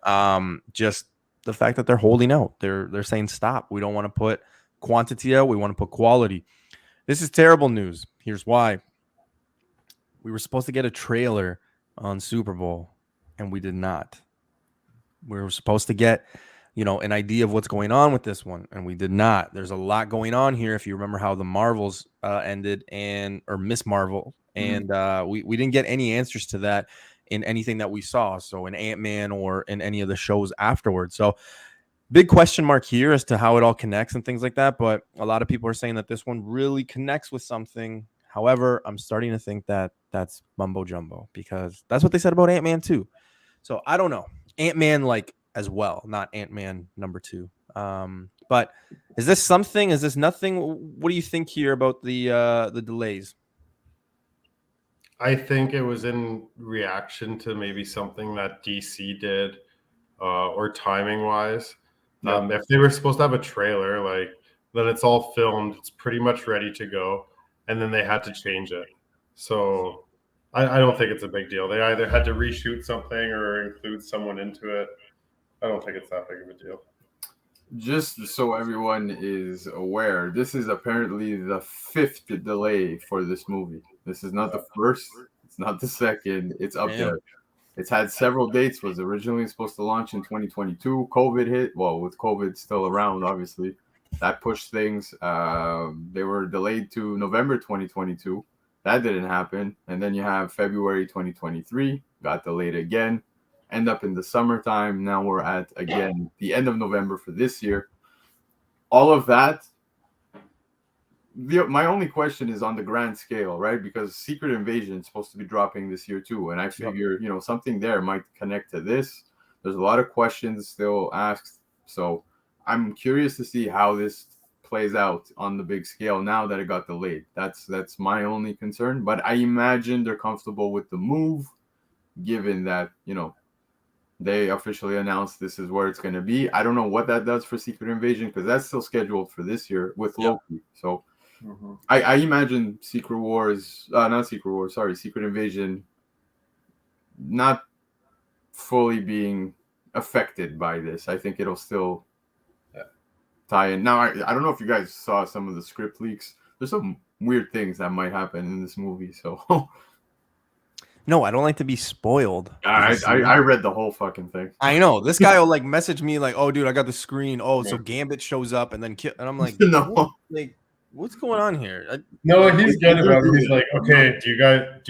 just the fact that they're holding out, they're saying stop. We don't want to put quantity out. We want to put quality. This is terrible news. Here's why. We were supposed to get a trailer on Super Bowl, and we did not. We were supposed to get, an idea of what's going on with this one, and we did not. There's a lot going on here. If you remember how the Marvels ended, or Miss Marvel, and we didn't get any answers to that in anything that we saw. So in Ant-Man or in any of the shows afterwards. So big question mark here as to how it all connects and things like that. But a lot of people are saying that this one really connects with something. However, I'm starting to think that that's mumbo jumbo, because that's what they said about Ant-Man too. So I don't know. Ant-Man as well, not Ant-Man #2. But is this something? Is this nothing? What do you think here about the delays? I think it was in reaction to maybe something that DC did, or timing wise. If they were supposed to have a trailer, then it's all filmed, it's pretty much ready to go, and then they had to change it. So I don't think it's a big deal. They either had to reshoot something or include someone into it. I don't think it's that big of a deal. Just so everyone is aware, this is apparently the 5th delay for this movie. This is not the first. It's not the second. It's up there. It's had several dates. Was originally supposed to launch in 2022. COVID hit. Well, with COVID still around, obviously, that pushed things. They were delayed to November 2022. That didn't happen. And then you have February 2023. Got delayed again. End up in the summertime. Now we're at, again, the end of November for this year. All of that. My only question is on the grand scale, right? Because Secret Invasion is supposed to be dropping this year too. And I figure, something there might connect to this. There's a lot of questions still asked. So I'm curious to see how this plays out on the big scale now that it got delayed. That's my only concern. But I imagine they're comfortable with the move, given that, they officially announced this is where it's going to be. I don't know what that does for Secret Invasion because that's still scheduled for this year with Loki. So I imagine Secret Invasion not fully being affected by this. I think it'll still tie in. Now, I don't know if you guys saw some of the script leaks. There's some weird things that might happen in this movie. So no, I don't like to be spoiled. I read the whole fucking thing. I know. This guy will like message me like, "Oh, dude, I got the screen. Oh, so Gambit shows up and then and I'm like, no, what's going on here?" No, he's good about it. He's like, okay, do you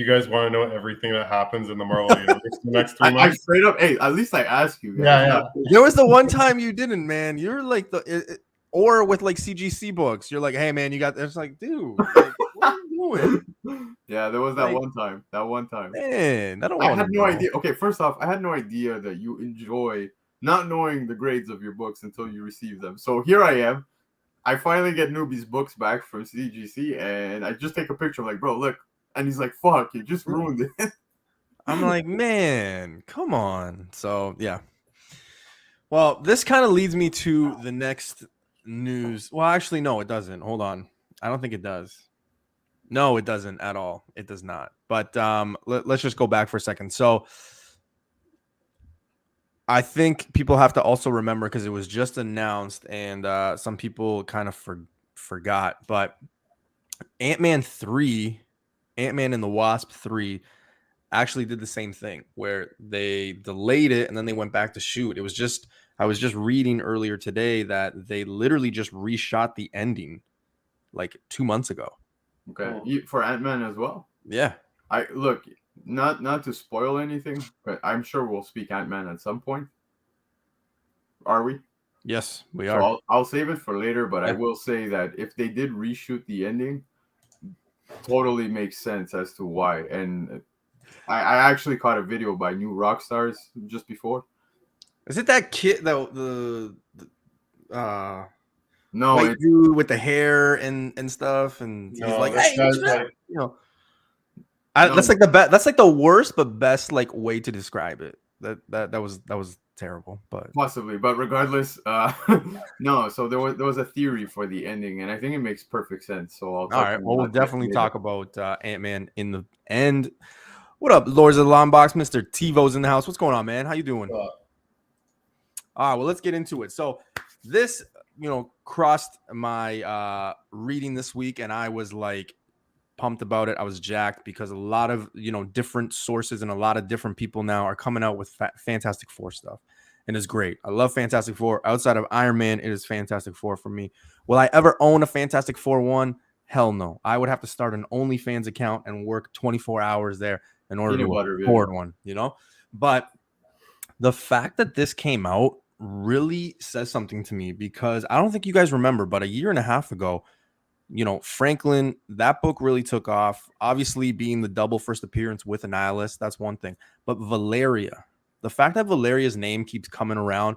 guys want to know everything that happens in the Marvel universe the next 3 months? I straight up, hey, at least I asked you guys. Yeah. There was the one time you didn't, man. You're like or with like CGC books. You're like, hey, man, you got. It's like, dude, like, what are you doing? Yeah, there was that one time. Man, I had no idea. Okay, first off, I had no idea that you enjoy not knowing the grades of your books until you receive them. So here I am. I finally get Newbie's books back from CGC, and I just take a picture. I'm like, bro, look. And he's like, fuck, you just ruined it. I'm like, man, come on. So, yeah. Well, this kind of leads me to the next news. Well, actually, no, it doesn't. Hold on. I don't think it does. No, it doesn't at all. It does not. But let's just go back for a second. So I think people have to also remember, because it was just announced and some people kind of forgot, but Ant-Man and the Wasp 3 actually did the same thing where they delayed it and then they went back to shoot. I was just reading earlier today that they literally just reshot the ending like 2 months ago. Okay, for Ant-Man as well. Yeah, I look, not to spoil anything, but I'm sure we'll speak Ant-Man at some point. Are we? Yes, we are. So I'll save it for later, but I will say that if they did reshoot the ending, totally makes sense as to why. And I actually caught a video by New Rockstars just before. Is it that kid the no, white dude with the hair and stuff, and he's like, hey, that's like the best. That's like the worst but best like way to describe it. That was terrible, but possibly. But regardless, no. So there was a theory for the ending, and I think it makes perfect sense. So all right. Well, we'll definitely talk about Ant-Man in the end. What up, Lords of the Longbox? Mr. TiVo's in the house. What's going on, man? How you doing? All right. Well, let's get into it. So this, crossed my reading this week, and I was like pumped about it. I was jacked because a lot of different sources and a lot of different people now are coming out with Fantastic Four stuff, and it's great. I love Fantastic Four. Outside of Iron Man, it is Fantastic Four for me. Will I ever own a Fantastic Four one? Hell no. I would have to start an OnlyFans account and work 24 hours there in order to afford one. But the fact that this came out really says something to me, because I don't think you guys remember, but a year and a half ago, Franklin, that book really took off. Obviously, being the double first appearance with Annihilus, that's one thing. But Valeria, the fact that Valeria's name keeps coming around,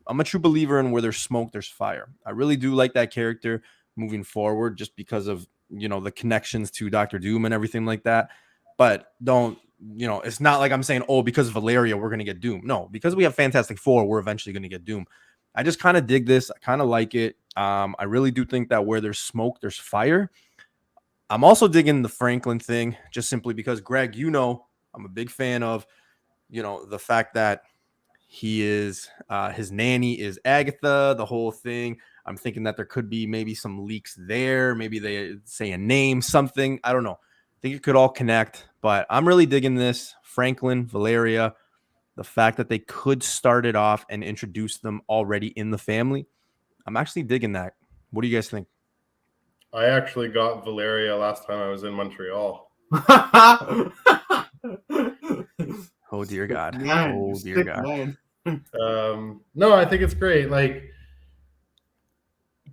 I'm a true believer in where there's smoke, there's fire. I really do like that character moving forward, just because of the connections to Dr. Doom and everything like that. But don't. It's not like I'm saying, oh, because of Valeria, we're going to get Doom. No, because we have Fantastic Four, we're eventually going to get Doom. I just kind of dig this. I kind of like it. I really do think that where there's smoke, there's fire. I'm also digging the Franklin thing, just simply because, Greg, I'm a big fan of, the fact that He is his nanny is Agatha, the whole thing. I'm thinking that there could be maybe some leaks there. Maybe they say a name, something. I don't know. I think it could all connect, but I'm really digging this. Franklin, Valeria, the fact that they could start it off and introduce them already in the family. I'm actually digging that. What do you guys think? I actually got Valeria last time I was in Montreal. Oh dear God. Man, Oh dear God. Man. No, I think it's great. Like,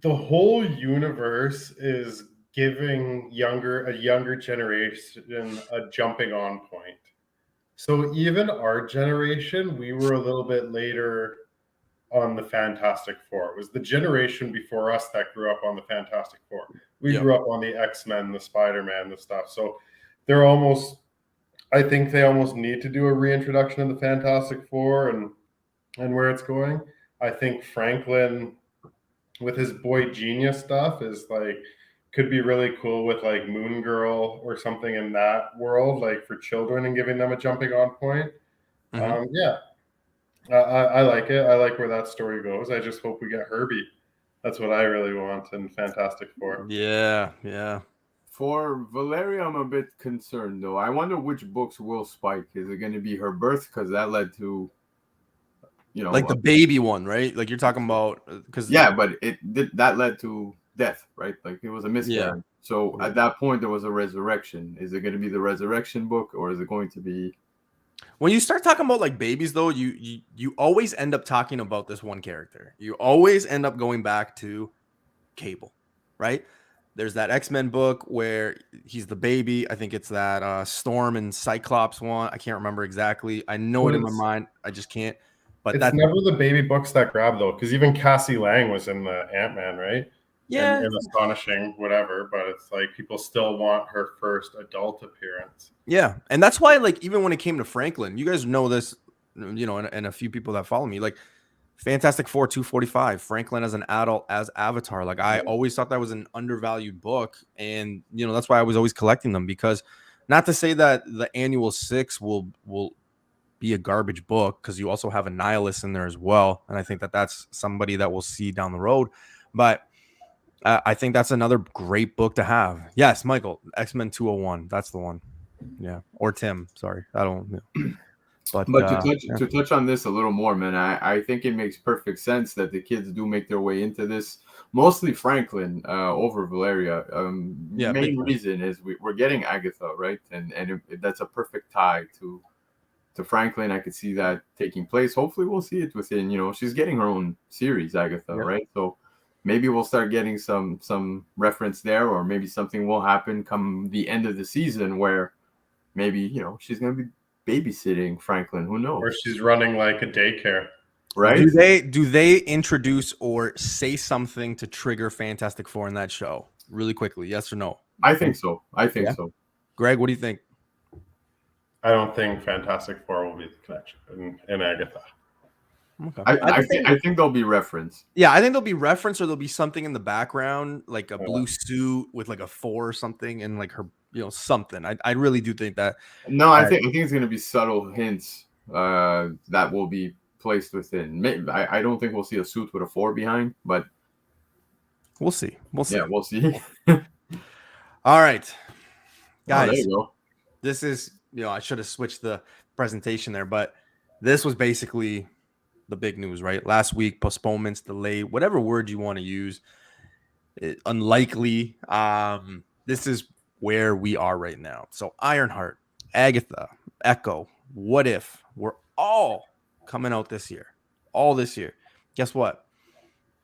the whole universe is giving a younger generation a jumping on point. So even our generation, we were a little bit later on the Fantastic Four. It was the generation before us that grew up on the Fantastic Four. We grew up on the X-Men, the Spider-Man, the stuff. So they're almost, I think they almost need to do a reintroduction of the Fantastic Four and where it's going. I think Franklin, with his Boy Genius stuff, is like, could be really cool with like Moon Girl or something in that world, like for children and giving them a jumping on point. Yeah. I like it. I like where that story goes. I just hope we get Herbie. That's what I really want in Fantastic Four. Yeah. For Valeria, I'm a bit concerned, though. I wonder which books will spike. Is it going to be her birth? Because that led to, like the baby one, right? Like you're talking about, because but that led to death, right? Like it was a miscarriage. Yeah. So at that point, there was a resurrection. Is it going to be the resurrection book, or is it going to be? When you start talking about like babies, though, you always end up talking about this one character. You always end up going back to Cable, right? There's that X-Men book where he's the baby. I think it's that Storm and Cyclops one. I can't remember exactly. I know it in my mind. I just can't. But it's never the baby books that grab, though, because even Cassie Lang was in the Ant-Man, right? Yeah. And Astonishing, whatever. But it's like people still want her first adult appearance. Yeah. And that's why, like, even when it came to Franklin, you guys know this, and a few people that follow me, like, Fantastic Four 245, Franklin as an adult, as Avatar. Like, I always thought that was an undervalued book. And, that's why I was always collecting them, because not to say that the annual 6 will be a garbage book, because you also have a Nihilist in there as well. And I think that that's somebody that we'll see down the road. But I think that's another great book to have. Yes, Michael, X-Men 201. That's the one. Yeah. Or Tim. Sorry. I don't know. But to touch on this a little more, man, I think it makes perfect sense that the kids do make their way into this. Mostly Franklin over Valeria. Main reason is we're getting Agatha, right? And that's a perfect tie to Franklin. I could see that taking place. Hopefully we'll see it within, she's getting her own series, Agatha, right? So maybe we'll start getting some reference there, or maybe something will happen come the end of the season where maybe, she's going to be babysitting Franklin. Who knows? Or she's running like a daycare. Right? Do they introduce or say something to trigger Fantastic Four in that show? Really quickly, yes or no? I think so. So. Greg, what do you think? I don't think Fantastic Four will be the connection in Agatha. Okay. I think there'll be reference. Yeah, I think there'll be reference, or there'll be something in the background, like a blue suit with like a 4 or something, and like her, something. I really do think that. No, I think it's going to be subtle hints that will be placed within. Maybe, I don't think we'll see a suit with a 4 behind, but we'll see. Yeah, we'll see. All right, guys. There you go. This is, I should have switched the presentation there, but this was basically the big news, right? Last week, postponements, delayed, whatever word you want to use, unlikely. This is where we are right now. So Ironheart, Agatha, Echo, What If, we're all coming out this year. All this year. Guess what?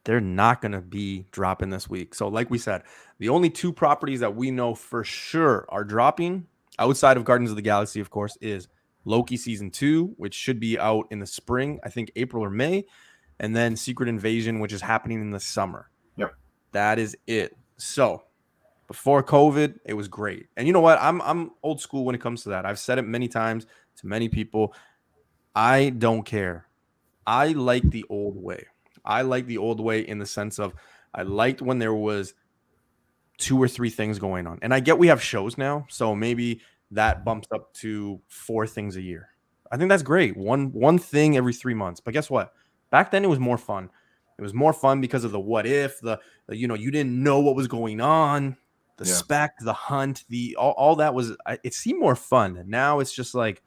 They're not going to be dropping this week. So like we said, the only 2 properties that we know for sure are dropping outside of Guardians of the Galaxy, of course, is Loki Season 2, which should be out in the spring, I think April or May, and then Secret Invasion, which is happening in the summer. Yep. That is it. So before COVID, it was great. And you know what? I'm old school when it comes to that. I've said it many times to many people. I don't care. I like the old way. I like the old way in the sense of I liked when there was 2 or 3 things going on. And I get we have shows now, so maybe that bumps up to 4 things a year. I think that's great. One thing every 3 months. But guess what? Back then it was more fun. It was more fun because of the what if, the you know, you didn't know what was going on, the spec, the hunt, the all that was. It seemed more fun. Now it's just like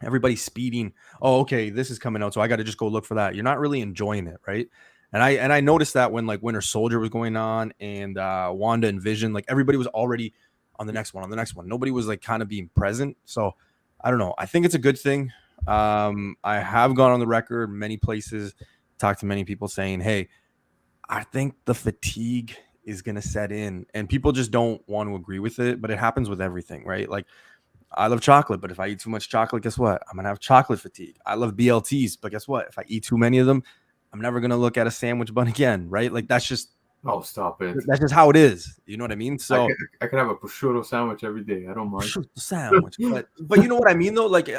everybody's speeding. Oh, okay, this is coming out, so I got to just go look for that. You're not really enjoying it, right? And I noticed that when like Winter Soldier was going on and Wanda and Vision, like everybody was already on the next one, Nobody was like kind of being present. So I don't know. I think it's a good thing. I have gone on the record many places, talked to many people saying, hey, I think the fatigue is going to set in, and people just don't want to agree with it, but it happens with everything, right? Like I love chocolate, but if I eat too much chocolate, guess what? I'm going to have chocolate fatigue. I love BLTs, but guess what? If I eat too many of them, I'm never going to look at a sandwich bun again, right? Like that's just, oh, stop it. That's just how it is. You know what I mean? So I could have a prosciutto sandwich every day. I don't mind. Prosciutto sandwich, but you know what I mean though? Like,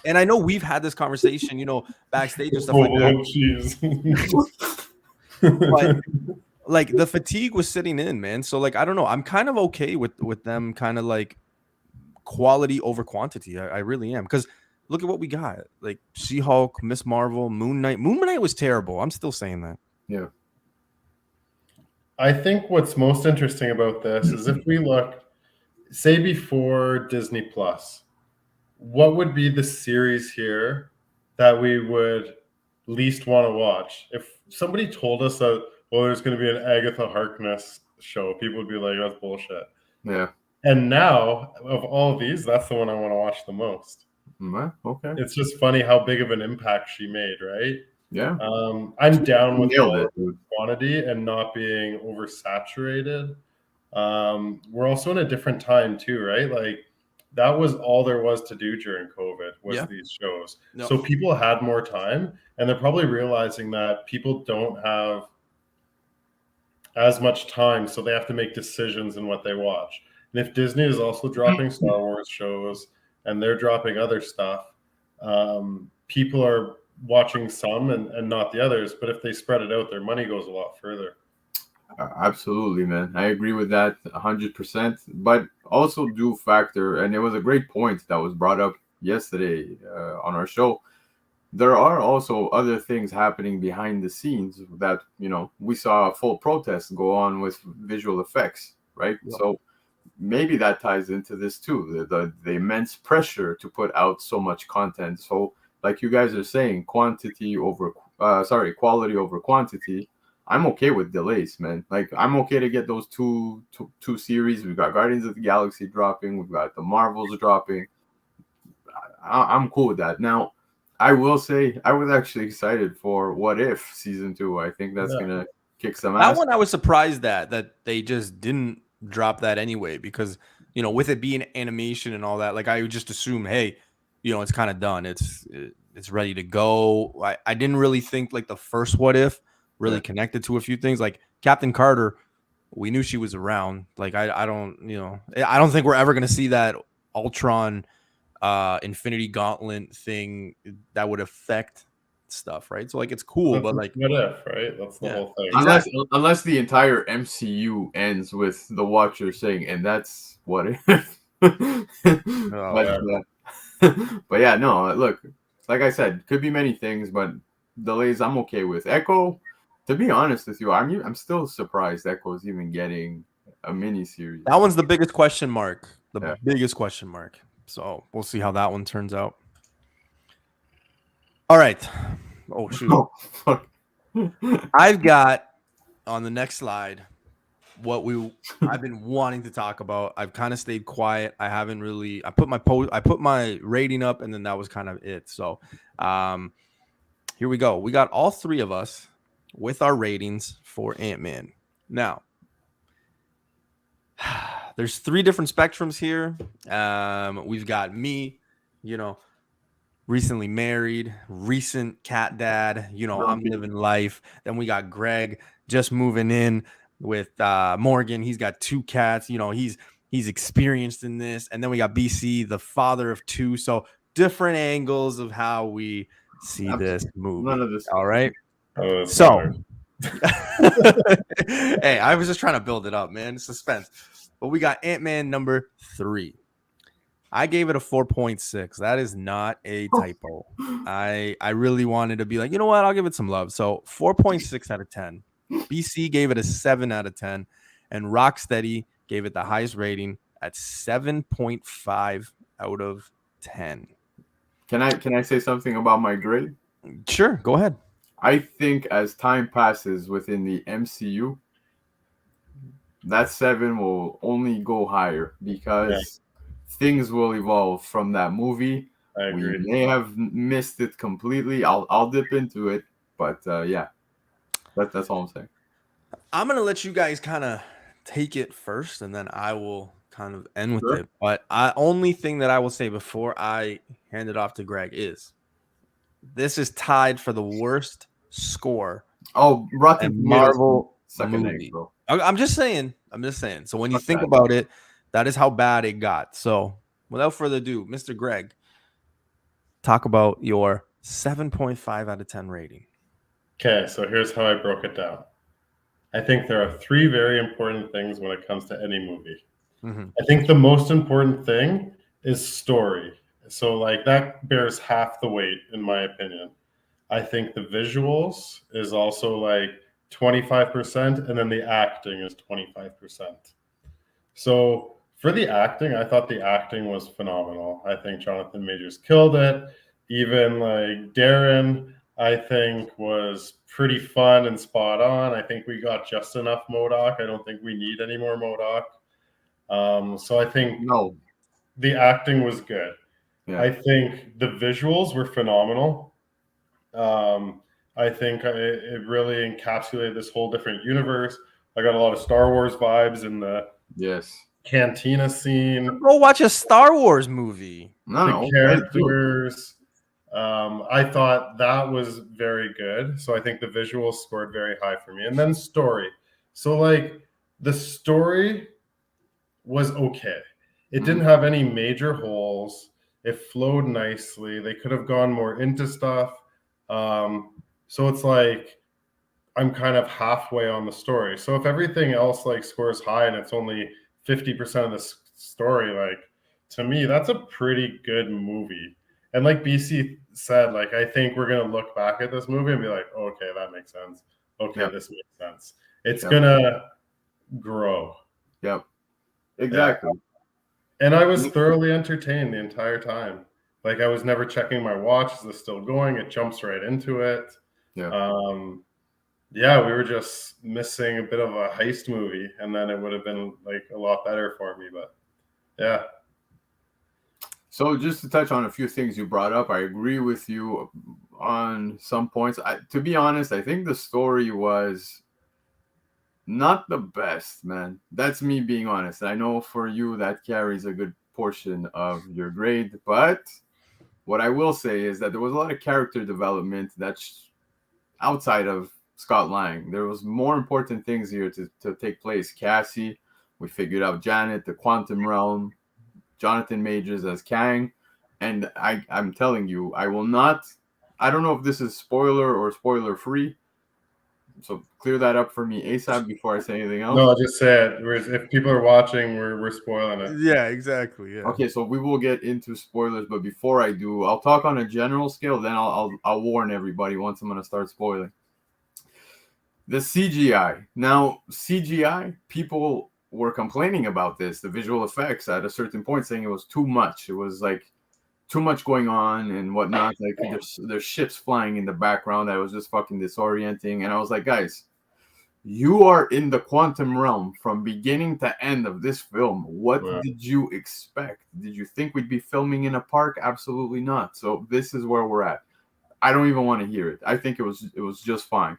and I know we've had this conversation, you know, backstage and stuff like that. But like the fatigue was sitting in, man. So like, I don't know. I'm kind of okay with them kind of like quality over quantity. I really am, because look at what we got. Like She-Hulk, Miss Marvel, Moon Knight. Moon Knight was terrible. I'm still saying that. Yeah. I think what's most interesting about this is if we look, say before Disney Plus, what would be the series here that we would least want to watch? If somebody told us that, well, there's going to be an Agatha Harkness show, people would be like, that's bullshit. Yeah. And now, of all of these, that's the one I want to watch the most. Okay. It's just funny how big of an impact she made, right? Yeah. I'm down with the quantity and not being oversaturated. We're also in a different time too, right? Like that was all there was to do during COVID was these shows. No. So people had more time, and they're probably realizing that people don't have as much time, so they have to make decisions in what they watch. And if Disney is also dropping Star Wars shows and they're dropping other stuff, people are watching some and not the others. But if they spread it out, their money goes a lot further. Absolutely, man. I agree with that 100%. But also do factor, and it was a great point that was brought up yesterday on our show. There are also other things happening behind the scenes that, you know, we saw a full protest go on with visual effects, right? Yeah. So maybe that ties into this too, the immense pressure to put out so much content. So like you guys are saying, quality over quantity. I'm okay with delays, man. Like I'm okay to get those two series. We've got Guardians of the Galaxy dropping. We've got the Marvels dropping. I'm cool with that. Now, I will say I was actually excited for What If Season 2. I think that's gonna kick some ass. That one I was surprised that they just didn't drop that anyway, because you know, with it being animation and all that, like I would just assume, hey, you know, it's kind of done. It's ready to go. I didn't really think like the first What If really connected to a few things. Like Captain Carter, we knew she was around. Like I don't think we're ever gonna see that Ultron Infinity Gauntlet thing that would affect stuff, right? So like it's cool, but like what if, right? That's the whole thing. Unless the entire MCU ends with the Watcher saying, and that's what if. But yeah, no, look, like I said, could be many things, but delays I'm okay with. Echo, to be honest with you, I'm still surprised Echo's even getting a mini series. That one's the biggest question mark. Biggest question mark. So we'll see how that one turns out. All right. Oh, shoot. Oh, fuck. I've got on the next slide what I've been wanting to talk about. I've kind of stayed quiet. I haven't really. I put my rating up, and then that was kind of it. So here we go. We got all three of us with our ratings for Ant-Man. Now, there's three different spectrums here. We've got me, you know, recently married, recent cat dad, you know, I'm living life. Then we got Greg just moving in with Morgan. He's got 2 cats, you know, he's experienced in this. And then we got BC, the father of 2. So different angles of how we see this movie. None of this. All right. So hey, I was just trying to build it up, man. Suspense. But we got Ant-Man number 3. I gave it a 4.6. That is not a typo. I really wanted to be like, you know what? I'll give it some love. So 4.6 out of 10. BC gave it a 7 out of 10. And Rocksteady gave it the highest rating at 7.5 out of 10. Can I say something about my grade? Sure, go ahead. I think as time passes within the MCU, that 7 will only go higher because things will evolve from that movie. I We agree. may have missed it completely. I'll dip into it, but yeah, that's all I'm saying. I'm gonna let you guys kind of take it first, and then I will kind of end with Sure. it. But only thing that I will say before I hand it off to Greg is this is tied for the worst score Oh, Rotten and Tomatoes Marvel suck an egg, movie. bro. I'm just saying. I'm just saying. So when you Fuck think that. about it, that is how bad it got. So without further ado, Mr. Greg, talk about your 7.5 out of 10 rating. Okay, so here's how I broke it down. I think there are 3 very important things when it comes to any movie. Mhm. I think the most important thing is story. So like that bears half the weight in my opinion. I think the visuals is also like 25%, and then the acting is 25%. So for the acting, I thought the acting was phenomenal. I think Jonathan Majors killed it. Even like Darren, I think was pretty fun and spot on. I think we got just enough MODOK. I don't think we need any more MODOK. So I think No. the acting was good. Yeah. I think the visuals were phenomenal. I think it really encapsulated this whole different universe. I got a lot of Star Wars vibes in the Yes. cantina scene. Go watch a Star Wars movie. No. The characters. I thought that was very good. So I think the visuals scored very high for me. And then story. So like the story was okay. It didn't have any major holes. It flowed nicely. They could have gone more into stuff. So it's like I'm kind of halfway on the story. So if everything else like scores high and it's only 50% of the story, like to me, that's a pretty good movie. And like BC said, like I think we're gonna look back at this movie and be like, oh, okay, that makes sense. Okay, Yep. this makes sense. It's Yep. gonna grow. Yep. Exactly. And I was thoroughly entertained the entire time. Like I was never checking my watch. Is this still going? It jumps right into it. Yeah. Yeah, we were just missing a bit of a heist movie, and then it would have been like a lot better for me. But yeah. So just to touch on a few things you brought up, I agree with you on some points. To be honest, I think the story was not the best, man. That's me being honest. I know for you that carries a good portion of your grade, but what I will say is that there was a lot of character development that's outside of Scott Lang. There was more important things here to take place. Cassie, we figured out Janet, the quantum realm, Jonathan Majors as Kang, and I'm telling you, I will not. I don't know if this is spoiler or spoiler free, so clear that up for me ASAP before I say anything else. No, I'll just say it. If people are watching, we're spoiling it. Yeah, exactly. Yeah. Okay, so we will get into spoilers, but before I do, I'll talk on a general scale. Then I'll warn everybody once I'm gonna start spoiling. The CGI. Now, CGI, people were complaining about this, the visual effects at a certain point, saying it was too much. It was like too much going on and whatnot. Like there's ships flying in the background that was just fucking disorienting. And I was like, guys, you are in the quantum realm from beginning to end of this film. What did you expect? Did you think we'd be filming in a park? Absolutely not. So this is where we're at. I don't even want to hear it. I think it was just fine.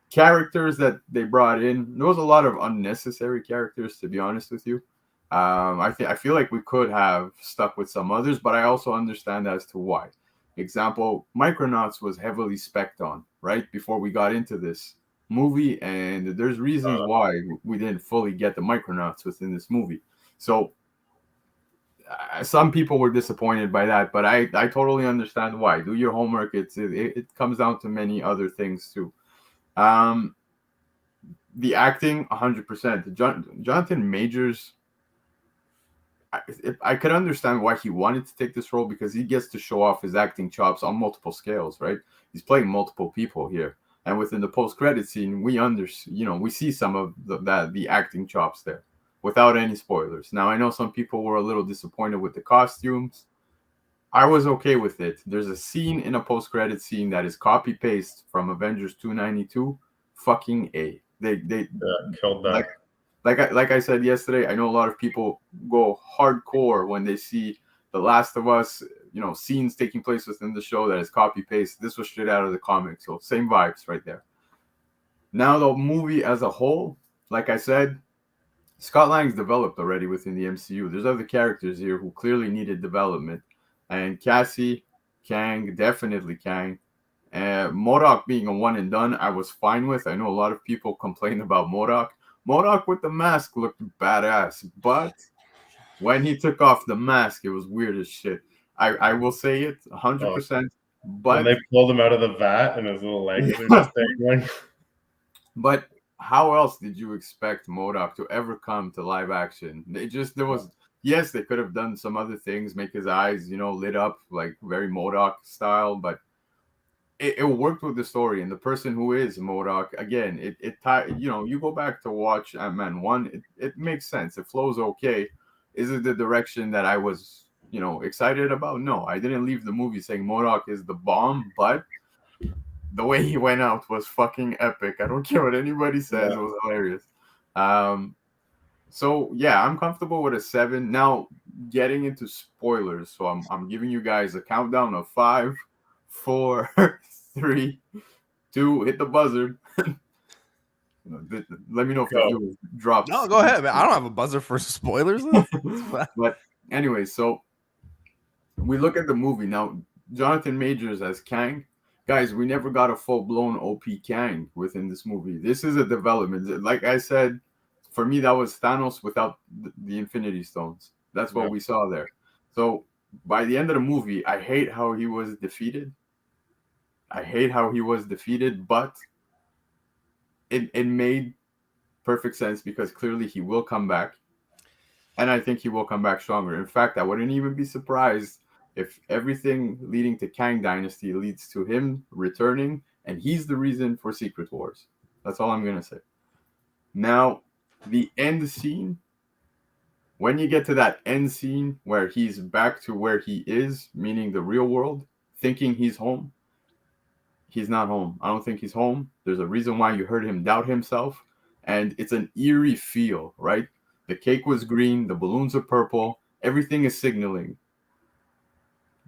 Characters that they brought in, there was a lot of unnecessary characters, to be honest with you. I feel like we could have stuck with some others, but I also understand as to why. Example, Micronauts was heavily spec'd on, right, before we got into this movie, and there's reasons why we didn't fully get the Micronauts within this movie. So some people were disappointed by that, but I totally understand why. Do your homework. It comes down to many other things too. The acting, 100%. Jonathan Majors, I could understand why he wanted to take this role, because he gets to show off his acting chops on multiple scales, right? He's playing multiple people here, and within the post-credit scene, we see some of the acting chops there, without any spoilers. Now, I know some people were a little disappointed with the costumes. I was okay with it. There's a scene in a post-credit scene that is copy-paste from Avengers 292. Fucking A. They killed that. Like I said yesterday, I know a lot of people go hardcore when they see The Last of Us, scenes taking place within the show that is copy-paste. This was straight out of the comic, so same vibes right there. Now, the movie as a whole, like I said, Scott Lang's developed already within the MCU. There's other characters here who clearly needed development. And Cassie, Kang, definitely Kang. MODOK being a one and done, I was fine with. I know a lot of people complain about MODOK. MODOK with the mask looked badass, but when he took off the mask, it was weird as shit. I will say it 100%. But when they pulled him out of the vat and his little legs were just dangling. But how else did you expect MODOK to ever come to live action? Yes, they could have done some other things, make his eyes, lit up like very MODOK style, but it worked with the story. And the person who is MODOK, again, you go back to watch Ant-Man 1, it makes sense. It flows okay. Is it the direction that I was, excited about? No, I didn't leave the movie saying MODOK is the bomb, but the way he went out was fucking epic. I don't care what anybody says. Yeah. It was hilarious. So yeah, I'm comfortable with a 7. Now, getting into spoilers. So I'm giving you guys a countdown of 5, 4, 3, 2. Hit the buzzer. Let me know if you drop. No, go ahead, man. I don't have a buzzer for spoilers. But anyway, so we look at the movie now. Jonathan Majors as Kang. Guys, we never got a full-blown OP Kang within this movie. This is a development. Like I said, for me, that was Thanos without the Infinity Stones. That's what we saw there. So by the end of the movie, I hate how he was defeated. But it made perfect sense, because clearly he will come back. And I think he will come back stronger. In fact, I wouldn't even be surprised if everything leading to Kang Dynasty leads to him returning, and he's the reason for Secret Wars. That's all I'm going to say. Now, the end scene, when you get to that end scene where he's back to where he is, meaning the real world, thinking he's home, he's not home. I don't think he's home. There's a reason why you heard him doubt himself, and it's an eerie feel, right? The cake was green, the balloons are purple, everything is signaling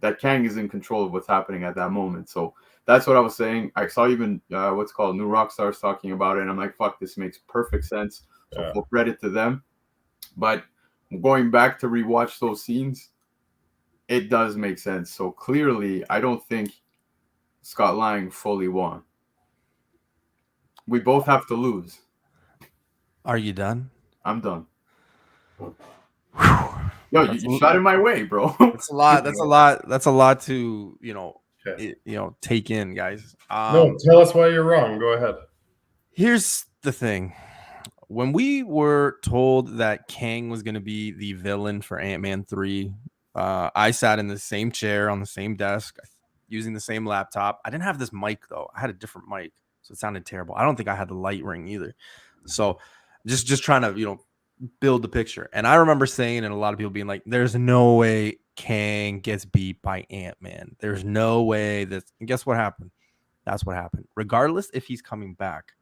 that Kang is in control of what's happening at that moment. So that's what I was saying. I saw even New Rockstars talking about it, and I'm like, fuck, this makes perfect sense. So full credit to them. But going back to rewatch those scenes, it does make sense. So clearly, I don't think Scott Lang fully won. We both have to lose. Are you done? I'm done. Yo, you shot in my way, bro. That's a lot. That's a lot to take in, guys. No, tell us why you're wrong. Go ahead. Here's the thing. When we were told that Kang was going to be the villain for Ant-Man 3, I sat in the same chair on the same desk using the same laptop. I didn't have this mic, though. I had a different mic, so it sounded terrible. I don't think I had the light ring either. So just trying to, build the picture. And I remember saying, and a lot of people being like, there's no way Kang gets beat by Ant-Man. There's no way that. And guess what happened? That's what happened. Regardless if he's coming back,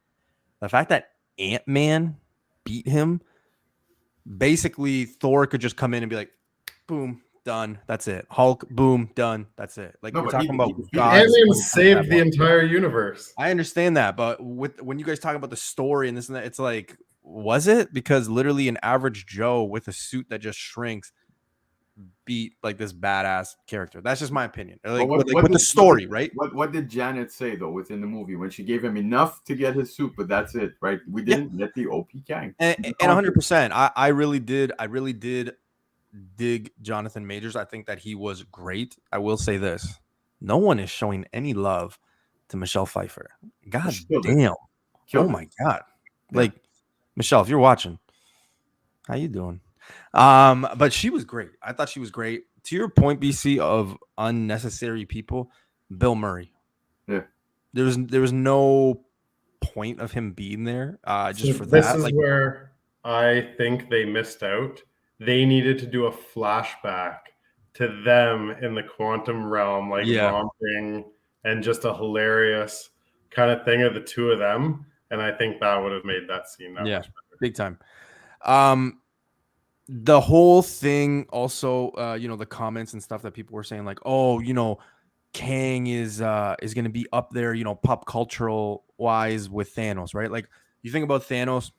the fact that Ant-Man beat him, basically Thor could just come in and be like, boom, done. That's it. Hulk, boom, done. That's it. Like, we're talking about Ant-Man saved the entire universe. I understand that, but when you guys talk about the story and this and that, it's like, was it? Because literally an average Joe with a suit that just shrinks beat like this badass character. That's just my opinion. Like, with the story, right? What did Janet say though within the movie when she gave him enough to get his suit, but that's it, right? We didn't get the OP Kang. And 100%, I really did dig Jonathan Majors. I think that he was great. I will say this: no one is showing any love to Michelle Pfeiffer. God damn! Oh my god! Like, Michelle, if you're watching, how you doing? But she was great. I thought she was great. To your point, BC, of unnecessary people, Bill Murray. Yeah. There was no point of him being there. Just So for this that. is Like, where I think they missed out. They needed to do a flashback to them in the quantum realm, like romping, and just a hilarious kind of thing of the two of them. And I think that would have made that scene that much better. Big time. The whole thing also, you know, the comments and stuff that people were saying, like, oh, you know, Kang is going to be up there, you know, pop cultural wise with Thanos, right? Like, you think about Thanos,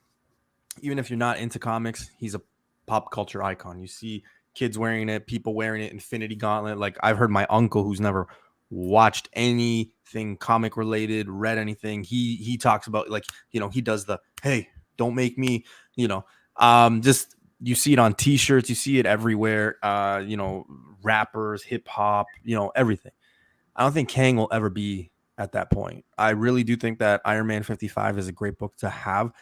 even if you're not into comics, he's a pop culture icon. You see kids wearing it, people wearing it, Infinity Gauntlet. Like, I've heard my uncle, who's never watched anything comic related, read anything, he talks about, like, you know, he does the, hey, don't make me, you know, just, you see it on t-shirts, you see it everywhere, you know, rappers, hip hop, you know, everything. I don't think Kang will ever be at that point. I really do think that Iron Man 55 is a great book to have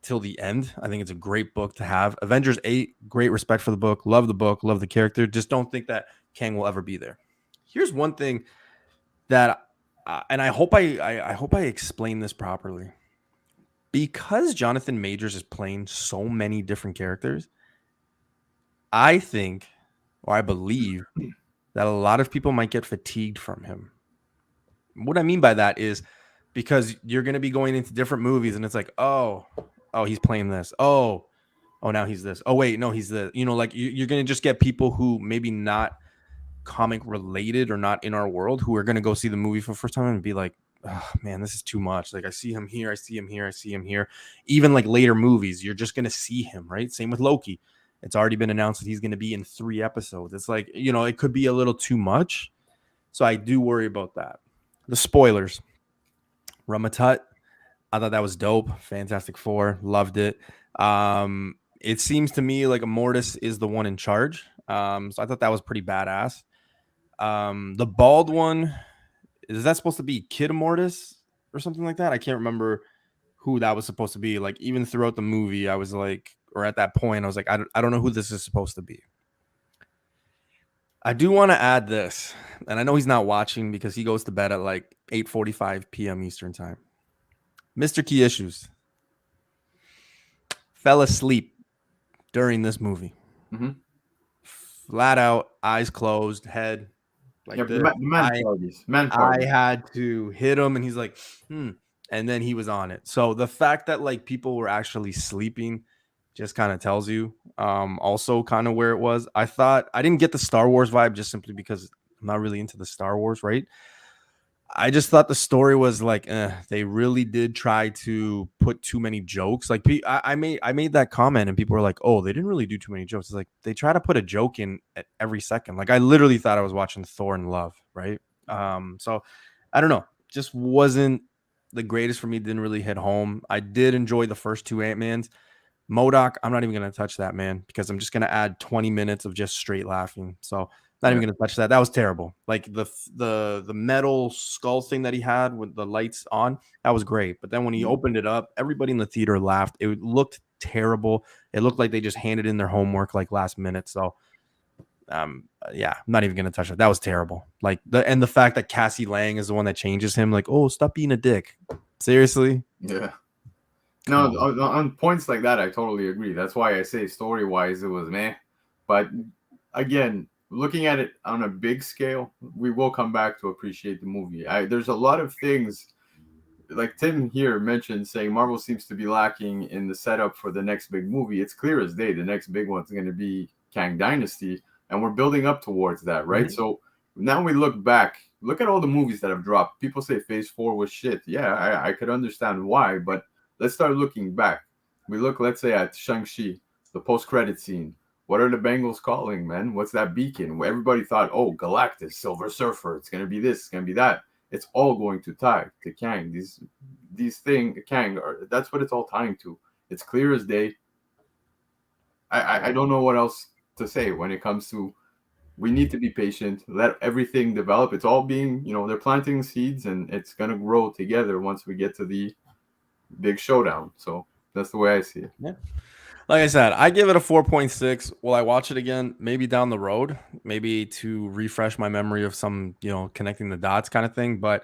till the end. I think it's a great book to have. Avengers 8, great respect for the book, love the character. Just don't think that Kang will ever be there. Here's one thing that, and I hope I explain this properly. Because Jonathan Majors is playing so many different characters, I think, or I believe, that a lot of people might get fatigued from him. What I mean by that is because you're going to be going into different movies and it's like, oh, he's playing this. Oh, now he's this. Oh, wait, no, he's the, you know, like you're going to just get people who maybe not comic related or not in our world who are going to go see the movie for the first time and be like, oh, man, this is too much. Like, I see him here, I see him here, I see him here. Even like later movies, you're just going to see him, right? Same with Loki. It's already been announced that he's going to be in 3 episodes. It's like, you know, it could be a little too much. So I do worry about that. The spoilers. Ramatut, I thought that was dope. Fantastic Four, loved it. It seems to me like Immortus is the one in charge. So I thought that was pretty badass. The bald one, is that supposed to be Kid Immortus or something like that? I can't remember who that was supposed to be. Like, even throughout the movie, I was like, or at that point, I was like, I don't know who this is supposed to be. I do want to add this, and I know he's not watching because he goes to bed at like 8:45 p.m. Eastern time. Mr. Key Issues fell asleep during this movie. Flat out, eyes closed, head like this. I had to hit him, and he's like, and then he was on it. So the fact that like people were actually sleeping just kind of tells you also kind of where it was. I didn't get the Star Wars vibe just simply because I'm not really into the Star Wars, right? I just thought the story was like, they really did try to put too many jokes. Like, I made that comment and people were like, oh, they didn't really do too many jokes. It's like they try to put a joke in at every second. Like, I literally thought I was watching Thor and Love, right? So I don't know, just wasn't the greatest for me. Didn't really hit home. I did enjoy the first 2 Ant-Mans. MODOK, I'm not even going to touch that, man, because I'm just going to add 20 minutes of just straight laughing. So not even going to touch that. That was terrible. Like the metal skull thing that he had with the lights on, that was great. But then when he opened it up, everybody in the theater laughed. It looked terrible. It looked like they just handed in their homework like last minute. So yeah, I'm not even going to touch it. That was terrible. Like the fact that Cassie Lang is the one that changes him, like, oh, stop being a dick. Seriously? Yeah. No, on points like that, I totally agree. That's why I say story-wise, it was meh. But again, looking at it on a big scale, we will come back to appreciate the movie. There's a lot of things, like Tim here mentioned, saying Marvel seems to be lacking in the setup for the next big movie. It's clear as day the next big one's going to be Kang Dynasty, and we're building up towards that, right? Mm-hmm. So now we look back, look at all the movies that have dropped. People say Phase 4 was shit. Yeah, I could understand why, but let's start looking back. We look, let's say, at Shang-Chi, the post-credit scene. What are the Bengals calling, man? What's that beacon? Where everybody thought, oh, Galactus, Silver Surfer, it's going to be this, it's going to be that. It's all going to tie to Kang. These things, Kang, that's what it's all tying to. It's clear as day. I don't know what else to say when it comes to, we need to be patient, let everything develop. It's all being, they're planting seeds, and it's going to grow together once we get to the big showdown. So that's the way I see it. Yeah. Like I said, I give it a 4.6. Will I watch it again? Maybe down the road, maybe to refresh my memory of some, connecting the dots kind of thing. But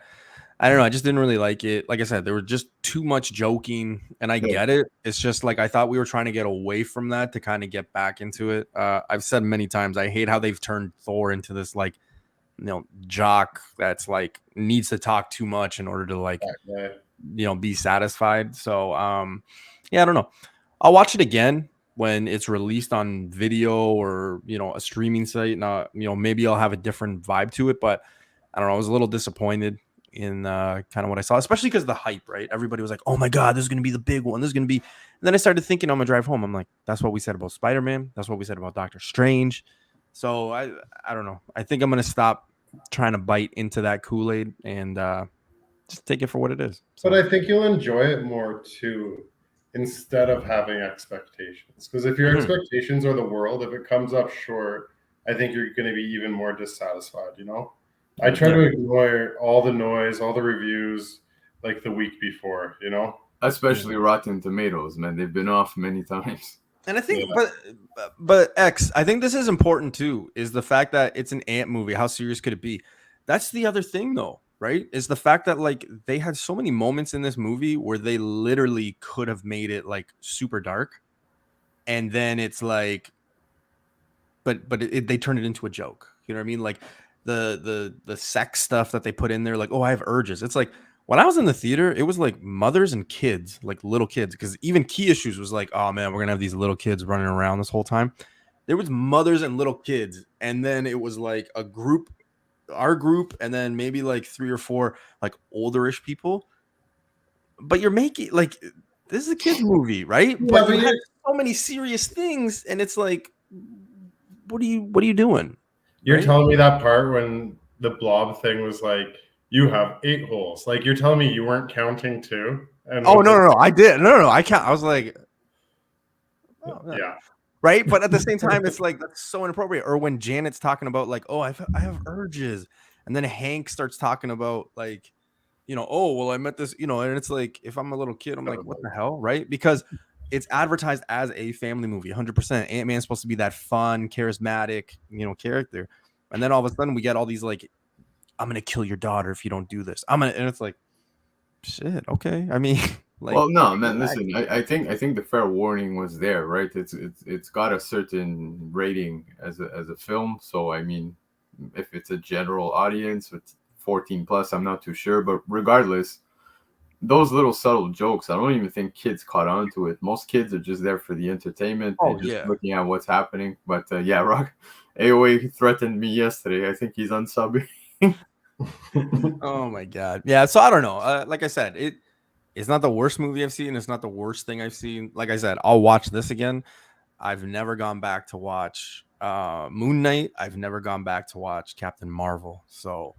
I don't know. I just didn't really like it. Like I said, there was just too much joking, and I Yeah. get it. It's just like I thought we were trying to get away from that to kind of get back into it. I've said many times I hate how they've turned Thor into this like, jock that's like needs to talk too much in order to like, be satisfied. So, yeah, I don't know. I'll watch it again when it's released on video or a streaming site. Now, maybe I'll have a different vibe to it, but I don't know. I was a little disappointed in kind of what I saw, especially because the hype, right? Everybody was like, "Oh my god, this is gonna be the big one. This is gonna be." And then I started thinking on my drive home. I'm like, "That's what we said about Spider-Man. That's what we said about Doctor Strange." So I don't know. I think I'm gonna stop trying to bite into that Kool-Aid and just take it for what it is. So. But I think you'll enjoy it more too, instead of having expectations. Because if your expectations are the world, if it comes up short, I think you're going to be even more dissatisfied. I try to ignore all the noise, all the reviews, like the week before. Especially Rotten Tomatoes, man. They've been off many times. And I think, but X, I think this is important too, is the fact that it's an ant movie. How serious could it be? That's the other thing though, right? Is the fact that like they had so many moments in this movie where they literally could have made it like super dark. And then it's like, but they turned it into a joke. You know what I mean? Like the sex stuff that they put in there, like, oh, I have urges. It's like, when I was in the theater, it was like mothers and kids, like little kids, because even Key Issues was like, oh man, we're gonna have these little kids running around this whole time. There was mothers and little kids, and then it was like a group, our group, and then maybe like 3 or 4 like olderish people. But you're making like this is a kids movie, right? Yeah, but you had so many serious things, and it's like, what are you doing? You're right? telling me that part when the blob thing was like, you have 8 holes. Like you're telling me you weren't counting too? And no, I did. No, I count. I was like, oh, yeah, right. But at the same time, it's like that's so inappropriate. Or when Janet's talking about like, oh, I have urges, and then Hank starts talking about like, oh, well, I met this, and it's like, if I'm a little kid, I'm like, what the hell, right? Because it's advertised as a family movie, 100%. Ant-Man's supposed to be that fun, charismatic, character, and then all of a sudden we get all these like, I'm gonna kill your daughter if you don't do this. And it's like, shit. Okay. I mean, like, well, no, man. Listen, I think the fair warning was there, right? It's got a certain rating as a film. So I mean, if it's a general audience, it's 14 plus. I'm not too sure, but regardless, those little subtle jokes, I don't even think kids caught on to it. Most kids are just there for the entertainment and just looking at what's happening. But yeah, Rock AOA threatened me yesterday. I think he's unsubbing. Oh my god. Yeah, so I don't know. Like I said, it's not the worst movie I've seen. It's not the worst thing I've seen. Like I said, I'll watch this again. I've never gone back to watch Moon Knight. I've never gone back to watch Captain Marvel. So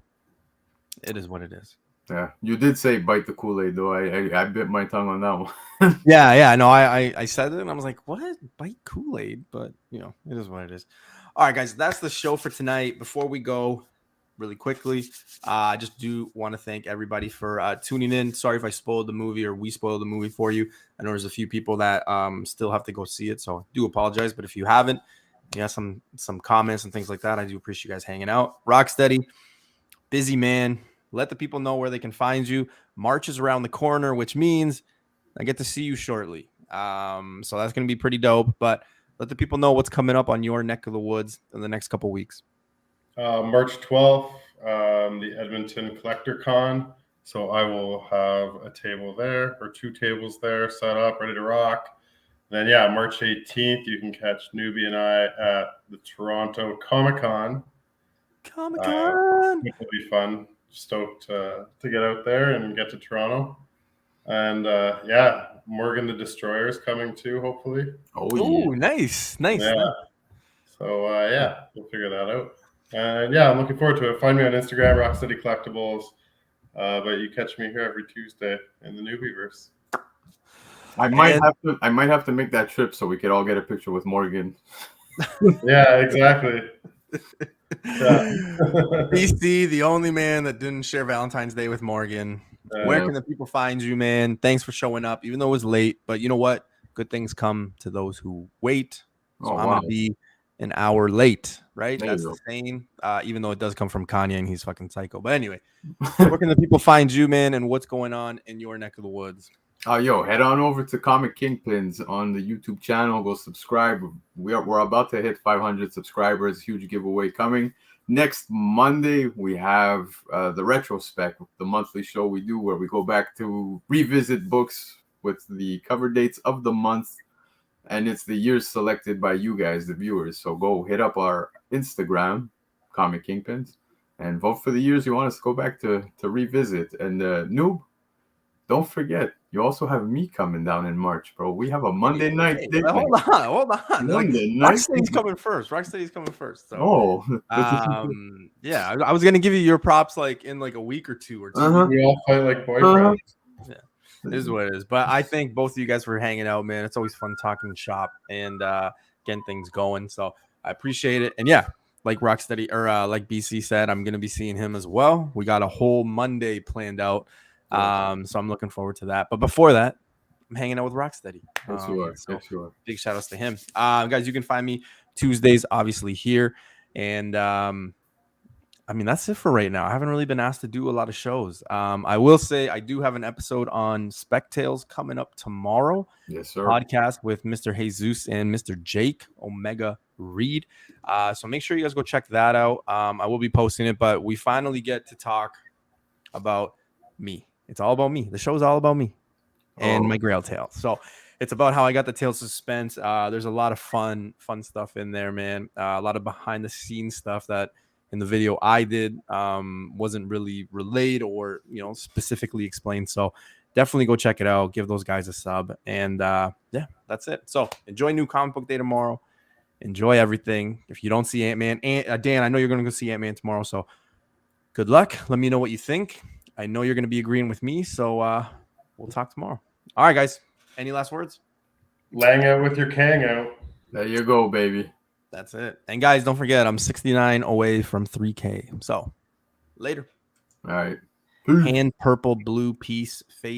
it is what it is. Yeah, you did say bite the Kool-Aid though. I bit my tongue on that one. Yeah. No, I said it and I was like, what? Bite Kool-Aid? But it is what it is. All right, guys, that's the show for tonight. Before we go, really quickly, I just do want to thank everybody for tuning in. Sorry if I spoiled the movie or we spoiled the movie for you. I know there's a few people that still have to go see it, so I do apologize. But if you haven't, some comments and things like that, I do appreciate you guys hanging out. Rocksteady, busy man. Let the people know where they can find you. March is around the corner, which means I get to see you shortly. So that's going to be pretty dope. But let the people know what's coming up on your neck of the woods in the next couple weeks. March 12th, the Edmonton Collector Con. So I will have a table there or 2 tables there set up, ready to rock. Then, March 18th, you can catch Newbie and I at the Toronto Comic Con. Which will be fun. Stoked to get out there and get to Toronto. And, Morgan the Destroyer is coming too, hopefully. Oh, nice. Yeah. So, we'll figure that out. And I'm looking forward to it. Find me on Instagram, Rocksteady Collectibles. But you catch me here every Tuesday in the Newbieverse. I might have to make that trip so we could all get a picture with Morgan. Yeah, exactly. BC, the only man that didn't share Valentine's Day with Morgan. Where can the people find you, man? Thanks for showing up, even though it was late. But you know what? good things come to those who wait. So Oh, I'm wow. gonna be an hour late, right? There That's you the saying. Even though it does come from Kanye and he's fucking psycho. But anyway, where can the people find you, man, and what's going on in your neck of the woods? Yo, head on over to Comic Kingpins on the YouTube channel. Go subscribe. We're about to hit 500 subscribers. Huge giveaway coming. Next Monday, we have the Retro Spec, the monthly show we do where we go back to revisit books with the cover dates of the month. And it's the years selected by you guys, the viewers. So go hit up our Instagram, Comic Kingpins, and vote for the years you want us to go back to revisit. And Noob, don't forget, you also have me coming down in March, bro. We have a Monday night. Hold on. Monday night. Rocksteady's coming first. Rocksteady's coming first. So, oh, I was gonna give you your props like in like a week or two or two. We all fight like boyfriends. It is what it is. But I thank both of you guys for hanging out, man. It's always fun talking shop and getting things going. So I appreciate it. And yeah, like Rocksteady or like BC said, I'm gonna be seeing him as well. We got a whole Monday planned out. So I'm looking forward to that. But before that, I'm hanging out with Rocksteady. Sure. Big shout outs to him. Guys, you can find me Tuesdays, obviously here. And I mean, that's it for right now. I haven't really been asked to do a lot of shows. I will say I do have an episode on Spec Tales coming up tomorrow. Yes, sir. Podcast with Mr. Jesus and Mr. Jake Omega Reed. So make sure you guys go check that out. I will be posting it, but we finally get to talk about me. It's all about me. The show's all about me and my Grail tale. So it's about how I got the Tale Suspense. There's a lot of fun stuff in there, man. A lot of behind the scenes stuff that in the video I did wasn't really relayed or, specifically explained. So definitely go check it out. Give those guys a sub. And yeah, that's it. So enjoy New Comic Book Day tomorrow. Enjoy everything. If you don't see Ant-Man, Dan, I know you're going to go see Ant-Man tomorrow. So good luck. Let me know what you think. I know you're going to be agreeing with me. So we'll talk tomorrow. All right, guys. Any last words? Lang out with your Kang out. There you go, baby. That's it. And guys, don't forget, I'm 69 away from 3K. So later. All right. Hand purple blue piece face.